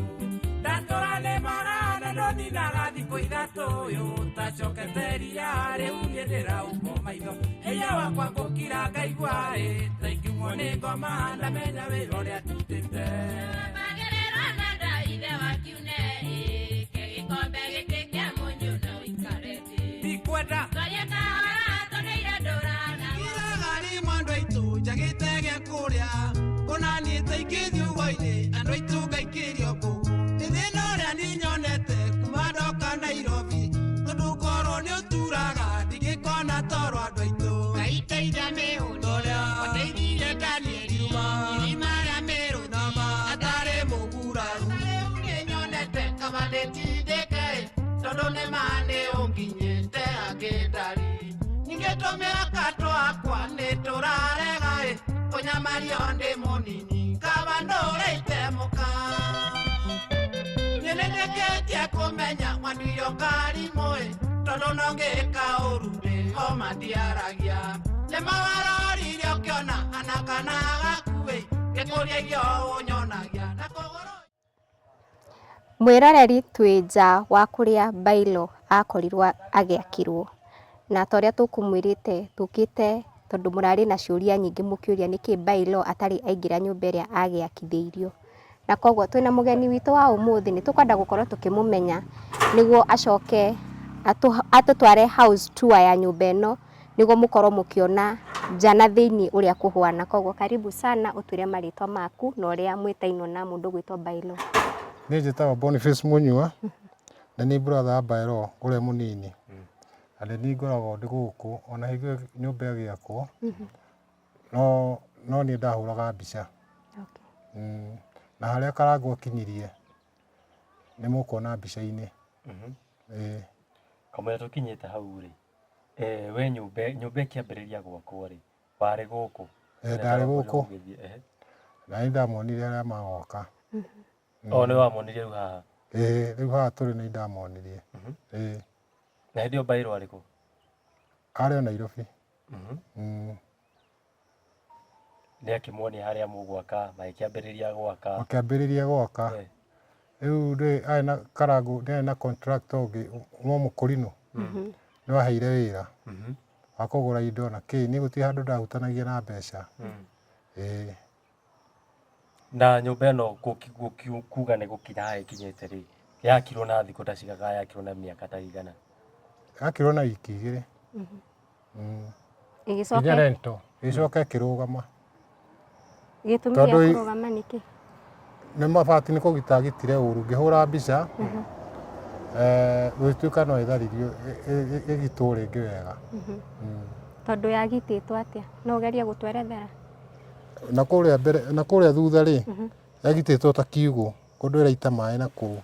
ndatũrane marana ndoninaga thikũ ithatũ ũyũ tacokete ria rĩu niĩ ndĩraumwo maitho hinya wakwa ngũkira ngaigua ta ingiumwo nĩ ngoma ndamenya wĩra ũrĩa ndutĩte magĩrĩrwo na nda ithe wakiune ke gĩkombe gĩkĩ kĩa mũnyũ na ũikare thĩ ndikwenda tondu nĩ mani ũnginyĩte angĩndari ningĩtũmĩra katũ akwa nĩ tũrarega kũnyamario ndĩ mũnini kaba ndũrĩte mũka nyenendekĩtie kũmenya mwanduio ngarimũ tondu no ngĩka ũru ndĩ o mandiaragia nĩ mawaroririe ũkĩona anakana gakuĩ gĩkũria irio ũnyonagia na kũgũrũ. Mwĩroreri twĩ nja wa kũrĩa Bailo akorirwo agĩakirwo na ta ũrĩa tũkũmwĩrĩte tũkĩte tondũ mũrarĩ na ciũria nyingĩ mũkĩũria nĩkĩ Bailo atarĩ aingĩra nyũmba ĩrĩa agĩakithĩirio, na koguo twĩna mũgeni witũ wa ũmũthĩ nĩ tũkwenda gũkorwo tũkĩmũmenya nĩguo acoke atũtware house tour ya nyũmba ĩno nĩguo mũkorwo mũkĩona nja na thĩinĩ ũrĩa kũhwana. Koguo karibu sana ũtwĩre marĩtwa maku na ũrĩa mwĩtainwo na mũndũ gwĩtwo Bailo. Nĩ njĩtagwo Boniface Munyua na nĩ brother wa Bailo ũrĩa mũnini. Na nĩ ngoragwo ndĩ gũkũ ona hĩndĩ nyũmba ĩgĩakwo no niĩ ndahũraga mbica. Na harĩa Karangũ akinyirie nĩ mũkuona mbica-inĩ. Kamũira tũkinyĩte hau rĩ, we nyũmba ĩkĩambĩrĩria gwakwo rĩ, warĩ gũkũ? Ndarĩ gũkũ na nĩ ndamonire arĩa magoka. O nĩ wamonirie rĩu haha? Rĩu haha tũrĩ nĩ ndamonirie. Na hĩndĩ ĩyo Bailo arĩ kũ? Arĩ o Nairobi. Nĩ akĩmuonia harĩa mũgwaka magĩkĩambĩrĩria gwaka? Makĩambĩrĩria gwaka. Rĩu arĩ na Karangũ nĩ arĩ na contractor ũngĩ no mũkũrinũ nĩ waheire wĩra wa kũgũra indo na kĩ niĩ gũtirĩ handũ ndahutanagia na mbeca. Na nyũmba ĩno kuga nĩ gũkinya haha ĩkinyĩte rĩ, yakirwo na thikũ ta cigaga yakirwo na mĩaka ta igana? Yakirwo na wiki igĩrĩ. Ĩgĩcoka rento ĩgĩcoka ĩkĩrũgama. Gĩtũmi gĩa kũrũgama nĩkĩ? Nĩ mabati nĩ kũgita gitire ũru ngĩhũra mbica gũgĩtuĩka no ĩtharirio ĩgitwo rĩngĩ wega. Tondũ yagitĩtwo atĩa? No ũgerie gũtwerethera? Na kũrĩa mbere na kũrĩa thutha rĩ yagitĩtwo ta kiugũ kũndũ ĩraita maĩ na kũu.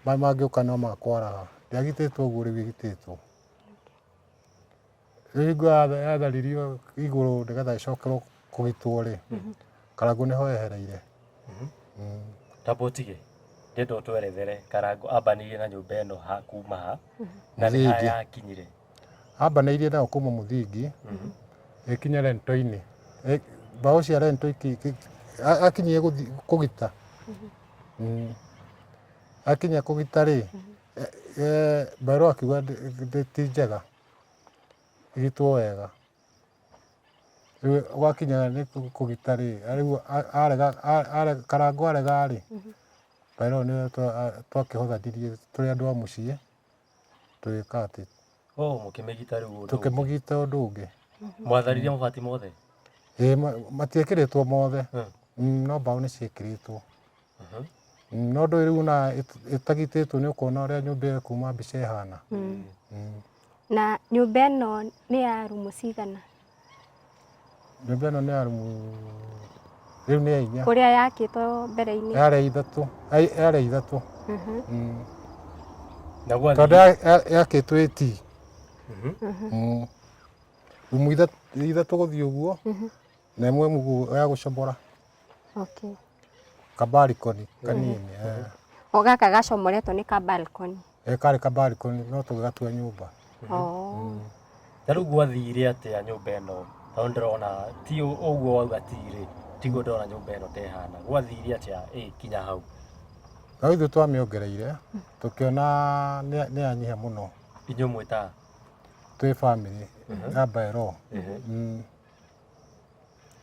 Maĩ mangĩũka no makwaraga. Ndĩagitĩtwo ũguo rĩu ĩgitĩtwo. Rĩu hingo yatharirio igũrũ nĩgetha ĩcokerwo kũgitwo rĩ, Karangũ nĩho yehereire. Tamba ũtige ndĩenda ũtwerethere Karangũ ambanĩirie na nyũmba ĩno kuma ha na nĩ ha yakinyire? Ambanĩirie nayo kuma mũthingi ĩkinya rento-inĩ. Mbaũ cia rento akinyie kũgita. Akinya kũgita rĩ Bailo akiuga ti njega igitwo wega. Rĩu gwakinya nĩ kũgita rĩ rĩu Karangũ arega rĩ Bailo nĩ twakĩhothanirie tũrĩ andũ a mũciĩ tũgĩka atĩ mũkĩmĩgita rĩu tũkĩmũgita ũndũ ũngĩ. Mwatharirie mabati mothe? Matiĩkĩrĩtwo mothe no mbaũ nĩ ciĩkĩrĩtwo. No ndũĩ rĩu na ĩtagitĩtwo nĩ ũkuona ũrĩa nyũmba ĩyo kuma mbica ĩhana. Na nyũmba ĩno nĩ ya rumu cigana? Nyũmba ĩno nĩ ya rumu rĩu nĩ ya inya. Kũrĩa yakĩtwo mbere-inĩ? Yarĩ ithatũ. Tondũ yakĩtwo ĩti rumu ithatũ gũthiĩ ũguo na ĩmwe mũguo ya gũcomora. Kabarikoni kanini. O gaka gacomoretwo nĩ kabarikoni? Karĩ kabarikoni no tũgĩgatua nyũmba. Ta rĩu gwathire atĩa nyũmba ĩno? Tondũ ndĩrona ti ũguo wauga tirĩ, tiguo ndĩrona nyũmba ĩno ta ĩhana. Gwathire atĩa kinya hau? No ithuĩ twamĩongereire tũkĩona nĩ yanyiha mũno. Inyuĩ mwĩta? Twĩ family ya Bailo.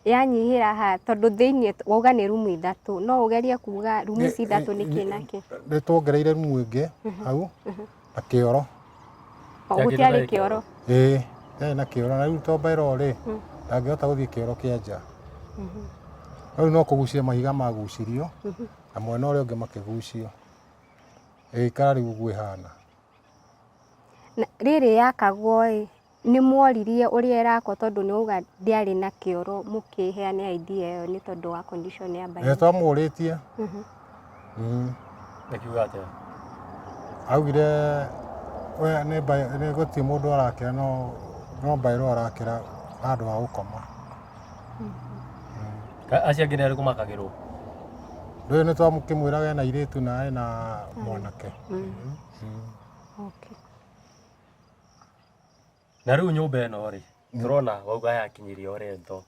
Yanyihĩra ha tondũ thĩinĩ wauga nĩ rumu ithatũ, no ũgerie kuga rumu ici ithatũ nĩkĩ nakĩ? Nĩ tuongereire rumu ĩngĩ hau na kĩoro. Gũtiarĩ kĩoro? Yarĩ na kĩoro na rĩu to Bailo rĩ ndangĩhota gũthiĩ kĩoro kĩa nja. Rĩu no kũgucia mahiga magucirio na mwena ũrĩa ũngĩ makĩgucio. Ĩgĩikara rĩu ũguo ĩhana. Rĩrĩ yakagwo nĩ mworirie ũrĩa ĩrakwo tondũ nĩ uga ndĩarĩ na kĩoro mũkĩheane idea ĩyo nĩ tondũ wa condition ya Bailo? Twamũrĩtie. Akiuga atĩa? Augire we nä gå tirä må ndå arakä ra no mbairå arakä ra handå ha gå koma acio angä nä arä kå makagä rwo ndå yå nä twakä mwä raga ena irä tu na ena mwanake na rä u nyå mba ä no rä tå rona wauga yakinyä rie orento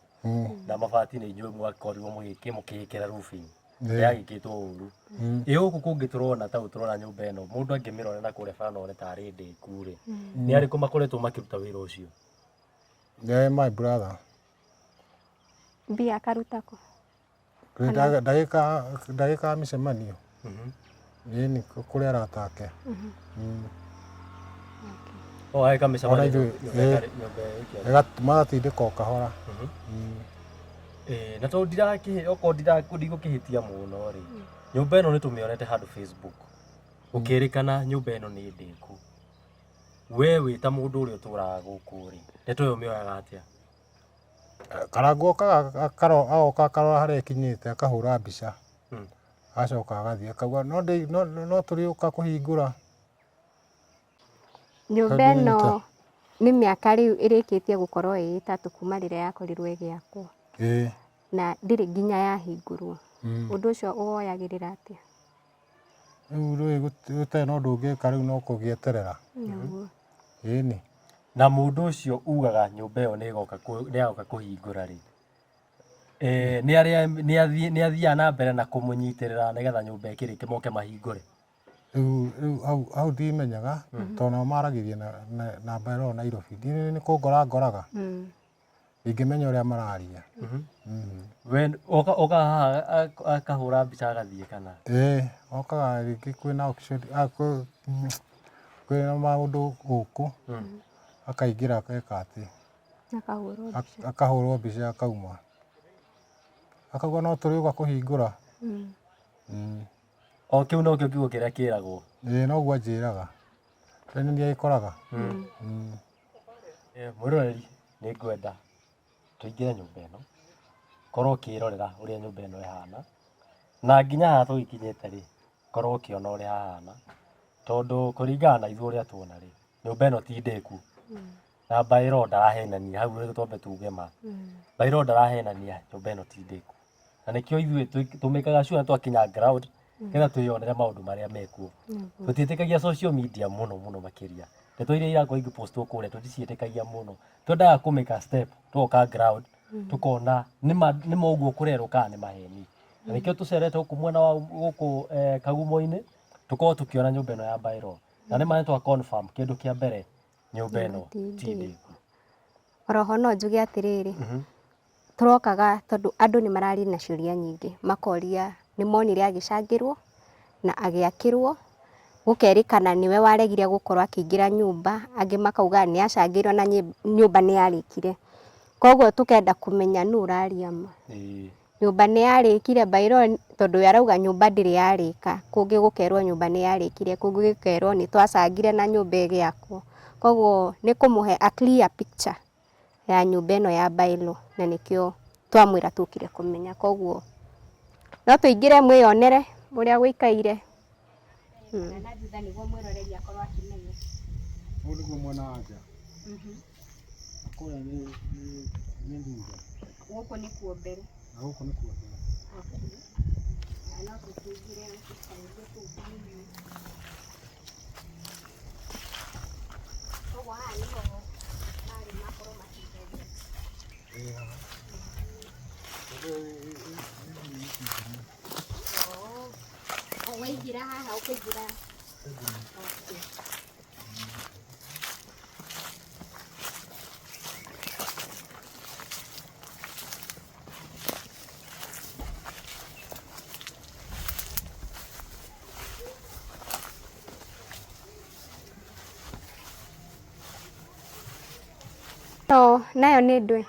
na mabati nä inyuä mwakorirwo må kä hä kä ra rubini yagä kä two å ru ä gå kå kå ngä tå rona tau tå rona nyå mba ä no må ndå angä mä rore na kå rä bara one tarä ndä ku rä nä arä kå makoretwo makä ruta wä ra å cio my brother mbia akaruta kå ndagä ka mä cemanio ĩni kå rä arata ake agä mä cemanio magatindä ka o kahora na tondå ndirakä okorwo ndigå kä hä tia må no rä nyå mba ä no nä tå mä onete handå Facebook gå kä rä kana nyå mba ä no nä ndä ku we wä ta må ndå å rä a å tå raga gå kå rä ndeto ä yo mä oyaga atä a karangu okaga agoka akarora harä ekinyä te akahå ra mbica acoka agathiä akauga no tå rä å ka kå hingå ra nyũmba ĩno nĩ mĩaka rĩu ĩrĩkĩtie gũkorwo ĩ ĩtatũ kuma rĩrĩa yakorirwo ĩgĩakwo na ndĩrĩ nginya yahingũrwo ũndũ ũcio ũwoyagĩrĩra atĩa rĩu gũtarĩ na ũndũ ũngĩka rĩu no kũgĩeterera ĩni na mũndũ ũcio ugaga nyũmba ĩyo nĩ agoka kũhingũra rĩ nĩ athiaga na mbere na kũmũnyitĩrĩra nĩgetha nyũmba ĩkĩrĩke moke mahingũre rĩu hau ndimenyaga tondũ nao maragĩria na mbaĩro Nairobi nĩ kũngorangoraga ingĩmenya ũrĩa mararia we oka haha akahũra mbica agathiĩ kana okaga rĩngĩ kwĩna maũndũ gũkũ akaingĩra akeka atĩ akahũrwo mbica akauma akauga no tũrĩũka kũhingũra o kĩu no kĩo kiugo kĩrĩa kĩragwo noguo anjĩraga nĩ ndiagĩkoraga mwĩroreri nĩ ngwenda tũingĩre nyũmba ĩno korwo ũkĩrorera ũrĩa nyũmba ĩno ĩhana na nginya haha tũgĩkinyĩte rĩ korwo ũkĩona ũrĩa hahana tondũ kũringana na ithuĩ ũrĩa tuona rĩ nyũmba ĩno ti ndĩku na mbaĩro ndarahenania hau nĩ twambe tuge ma mbaĩro ndarahenania nyũmba ĩno ti ndĩku na nĩkĩo ithuĩ tũmĩkaga sure twakinya ground nĩgetha twĩyonere maũndũ marĩa mekuo tũtiĩtĩkagia social media mũno makĩria ndeto iria irakorwo igĩpostwo kũrĩa tũticiĩtĩkagia mũno twendaga kũmĩka step tũgoka ground tũkona nĩ ma ũguo kũrerwo kana nĩ maheni na nĩkĩo tũcerete gũkũ mwena wa gũkũ Kagumo-inĩ tũkorwo tũkĩona nyũmba ĩno ya mbaĩro na nĩ ma nĩ twa confirm kĩndũ kĩa mbere nyũmba ĩno ti ndĩku oroho no njuge atĩrĩrĩ tũrokaga tondũ andũ nĩ mararĩ na ciũria nyingĩ makoria nĩ monire agĩcangĩrwo na agĩakĩrwo gũkerĩkana nĩwe waregire gũkorwo akĩingĩra nyũmba angĩ makauga nĩ acangĩirwo na nyũmba nĩ yarĩkire koguo tũkenda kũmenya nũ ũraria ma nyũmba nĩ yarĩkire mbaĩro tondũ arauga nyũmba ndĩrĩ yarĩka kũngĩ gũkerwo nyũmba nĩ yarĩkire kũngĩ gũkerwo nĩ twacangire na nyũmba ĩgĩakwo koguo nĩ kũmũhe a clear picture ya nyũmba ĩno ya mbaĩro na nĩkĩo twamwĩra tũkire kũmenya koguo no tũingĩre mwĩyonere ũrĩa gũikaire na thutha nĩguo mwĩroreri akorwo akĩmenya hau nĩguo mwena wa nja kũrĩa nĩ thutha gũkũ nĩkuo mbere na gũkũ nĩkuo mbere no tũkĩingĩre tũkaingĩre kũu thĩinĩ koguo haha nĩho marĩ makorwo makĩingĩria waingĩra haha ũkaingĩra nayo nĩ ndwe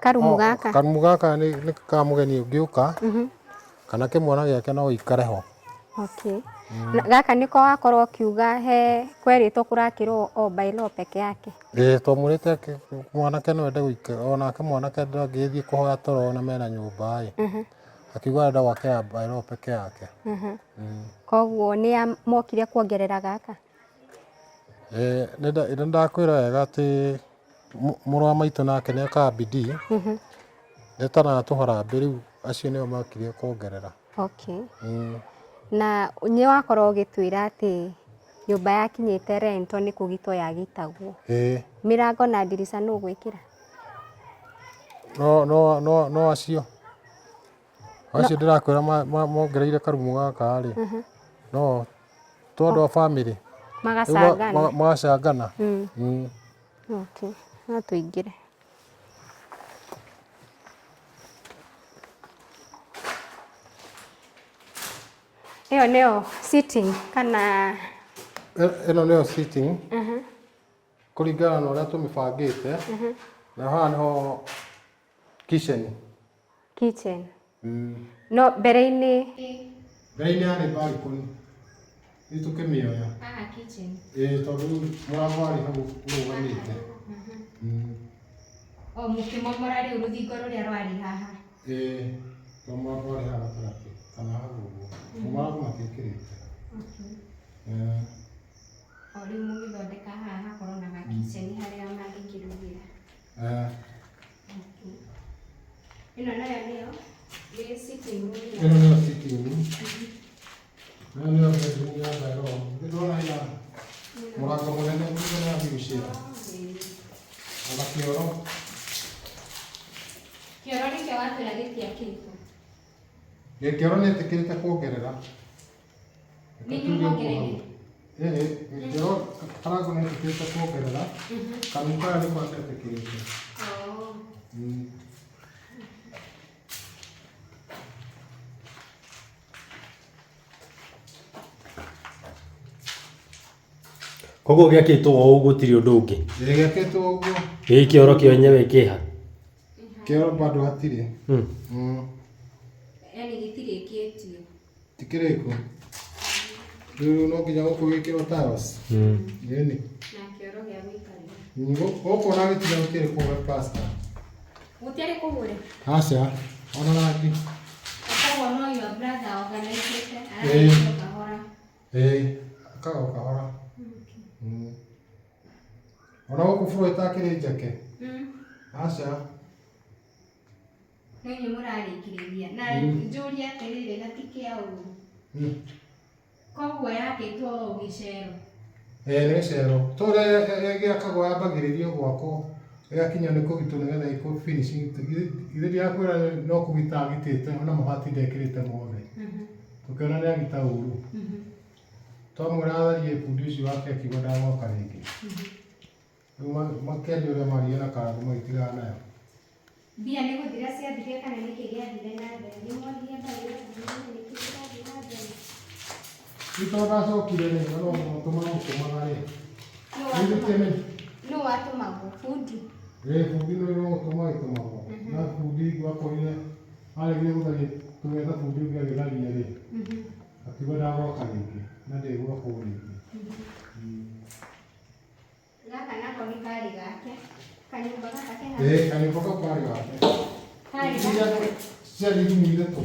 karumu gaka nĩ ka mũgeni ũngĩũka kana kĩmwana gĩake no gĩikare ho gaka nĩko wakorwo ũkiuga he kwerĩtwo kũrakĩrwo o mbaĩro peke yake twamwĩrĩte mwanake no ende gũikara onake mwanake ndangĩthiĩ kũhoya toro na mena nyũmba akiuga arenda gwakĩra mbaĩro peke yake koguo nĩ mokire kuongerera gaka nä ndakwä ra wega atä må rå wa maitå nake nä ekaga bidii nä tanaga tå harambä rä u acio nä o makire kuongerera. Okay. Na nĩ wakorwo ũgĩtwĩra atĩ nyũmba yakinyĩte rento nĩ kũgitwo yagitagwo. Mĩrango na ndirica nũ gwĩkĩra? No acio ndĩrakwĩra mongereire karumu gaka rĩ, no tondũ a bamĩrĩ magacangana. Okay, no tũingĩre. Ĩyo nĩyo sitting kana ĩno nĩyo sitting kũringana na ũrĩa tũmĩbangĩte, na haha nĩho kitchen. No mbere-inĩ yarĩ balcony rĩu tũkĩmĩoya tondũ rĩu mũrango warĩ hau ũrũgamĩte. Mũkĩmomora rĩu rũthingo rũrĩa rwarĩ haha. To mũrango warĩ haha gatagatĩ kana hau ũguo mũrango matiĩkĩrĩte. O rĩu mũgĩthondeka haha hakorwo na ga kitchen harĩa mangĩkĩrugĩra. Ĩno nayo nĩyo sitting room. Ĩno nĩyo sitting room. Ĩno nĩyo bedroom ya Thairo. Ndĩrona ĩna mũrango mũnene mũnene wa gucĩra. Ona kĩoro. Kĩoro nĩkĩo watwĩra gĩtiakĩtwo. Kĩoro nĩetĩkĩrĩte kuongerera. Nĩ nyumongereire. Kĩoro karango nĩetĩkĩrĩte kuongerera. Kanitha kaya nĩko atetĩkĩrĩte. Koguo gĩakĩtwo o ũguo gũtirĩ ũndũ ũngĩ. Gĩakĩtwo ũguo. Kĩoro kĩenyewe kĩha. Kĩoro bado hatirĩ. Yani gĩtirĩkĩtio. Tikĩrĩkuo. Rĩu no nginya gũkũ gĩkĩrwo tiles. Ĩni. Na kĩoro gĩa gũikarĩra. Gũkũ na gĩtina gũtirĩ kũhũra plaster. Gũtiarĩ kũhũre? Aca, ona rangi. Koguo no your brother organizĩte araigua kahora. Akaga o kahora. Ona gũkũ floor ĩtakĩrĩ njake. Aca. No inyuĩ mũrarĩkĩrĩria. Na njũrie atĩrĩrĩ na ti kĩa ũru. Koguo yakĩtwo o gĩcero. Nĩ gĩcero. To ũrĩa gĩakagwo yambagĩrĩrio gwakwo ĩgakinya nĩ kũgitwo nĩgetha ĩkwo finishing. Ithe ndiakwĩra no kũgita agitĩte ona mabati ndekĩrĩte mothe. Tũkĩona nĩ agita ũru. Twamwĩra atharie bundi ũcio wake akiuga ndagoka rĩngĩ. Rĩu makĩendia ũrĩa mariĩ na karabu magĩtigana nayo. Mbia nĩ gũthira ciathire kana nĩkĩ gĩathire na mbere? Nĩ mwonire mbaũ nĩkĩ gĩathire na mbere? Tondũ ndacokire nĩ no mũtũmaga rĩ. Nũ watũmagwo? Bundi? Bundi nĩwe ũgũtũma gĩtũmagwo. Na bundi gwakorire aregire gũtharia tũgetha bundi ũngĩ agĩtharia rĩ. Akiuga ndagoka rĩngĩ na ndĩgwakwo rĩngĩ. Gaka nako nĩ karĩ gake. Kanyũmba gaka kena. Kanyũmba kau karĩ gake. Ciarĩ ithimi ithatũ.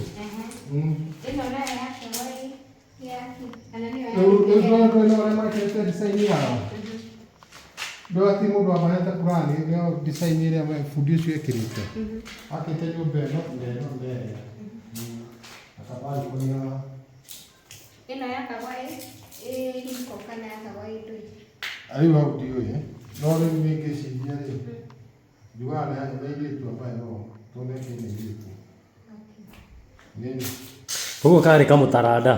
Ĩno nayo yake wai yake. Kana nĩyo yake. Rĩu ndona ũrĩa makĩte design yao. Ndoti mũndũ amahete kurani nĩyo design ĩrĩa bundi ũcio ekĩrĩte. Akĩte nyũmba ĩno ndĩrĩa. Akabali kũnia. Ĩno yakagwa riko kana yakagwa indo. Rĩu hau ndiũĩ. No rĩu nĩngĩciria rĩ. Njugaga nĩ airĩtu ambaye no tuoneke nĩ airĩtu. Nini? Koguo karĩ kamũtaranda.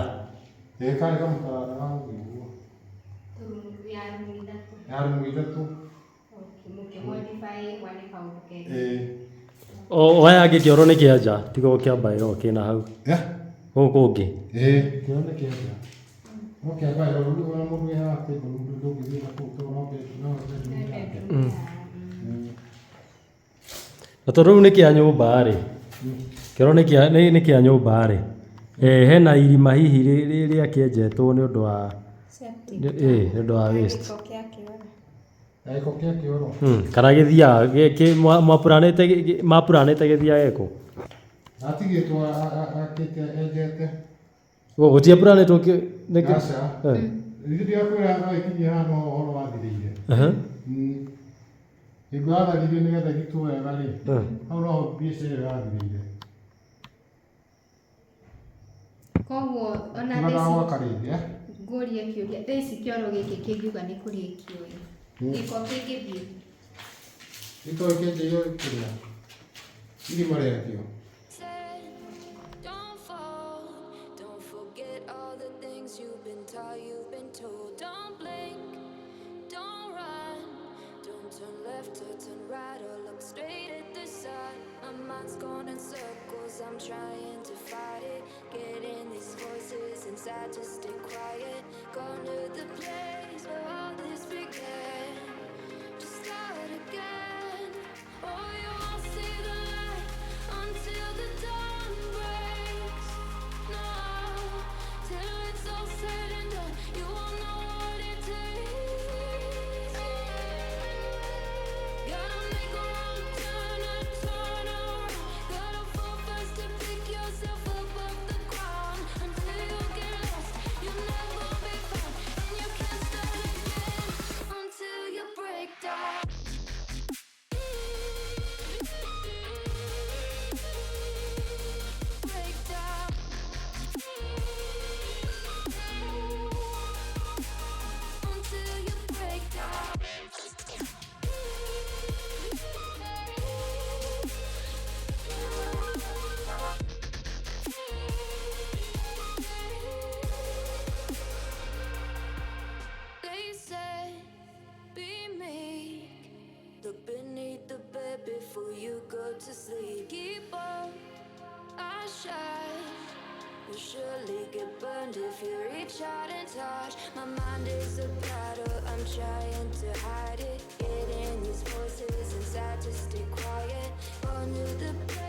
Karĩ kamũtaranda ga ũguo. Ya rumu ithatũ. Mũkĩmodify one kaũndũ kega. Oya ngĩ kĩoro nĩ kĩa nja tiga kĩa mbaĩro kĩna hau. Gũkũ kũngĩ. Kĩoro nĩ kĩa nja. No kĩa mbaĩro rĩu ona mũndũ wĩ haha table ndũngĩthiĩ na kũu tondũ no Na tondũ rĩu nĩ kĩa nyũmba rĩ. Kĩoro nĩ kĩa nyũmba rĩ. Hena irima hihi rĩrĩa kĩenjetwo nĩ ũndũ wa nĩ ũndũ wa waste. Gĩko kĩa kĩoro. Kana gĩthiaga maplanĩte gĩthiaga gĩkũ. Atigĩtwo akĩte enjete. Gũtirĩ planĩtwo Aca. Ndirĩakwĩra no ĩkinyie haha no ũhoro wathirĩire. Hingo yatharirio nĩgetha ĩgitwo wega rĩ, hau no biacara ĩyo yathirĩire. Koguo ona Tigana rĩngĩ ngũrie kĩũria thaa ici kĩoro gĩkĩ kĩngiuga nĩ kũrĩkio gĩko kĩngĩthiĩ gĩko kĩnjĩo kĩrĩa irima rĩakĩo. You've been taught, you've been told. Don't blink, don't run, don't turn left or turn right or look straight at the sun. My mind's going in circles, I'm trying to fight it. Getting these voices inside to stay quiet. Gone to the place where all this began. Just start again. Oh, you won't see the light until the dawn breaks. No, till it's all said and done, you won't know what it takes. Gotta make a wrong turn and turn around. Gotta fall fast to pick yourself up off the ground. Until you get lost, you'll never be found. And you can't start again until you break down. Break down. Until you break down. They say, be meek. Look beneath the bed before you go to sleep. Keep on, I shine. You'll surely get burned if you reach out and touch. My mind is a battle, I'm trying to hide it. Getting these voices inside to stay quiet. Under the bed.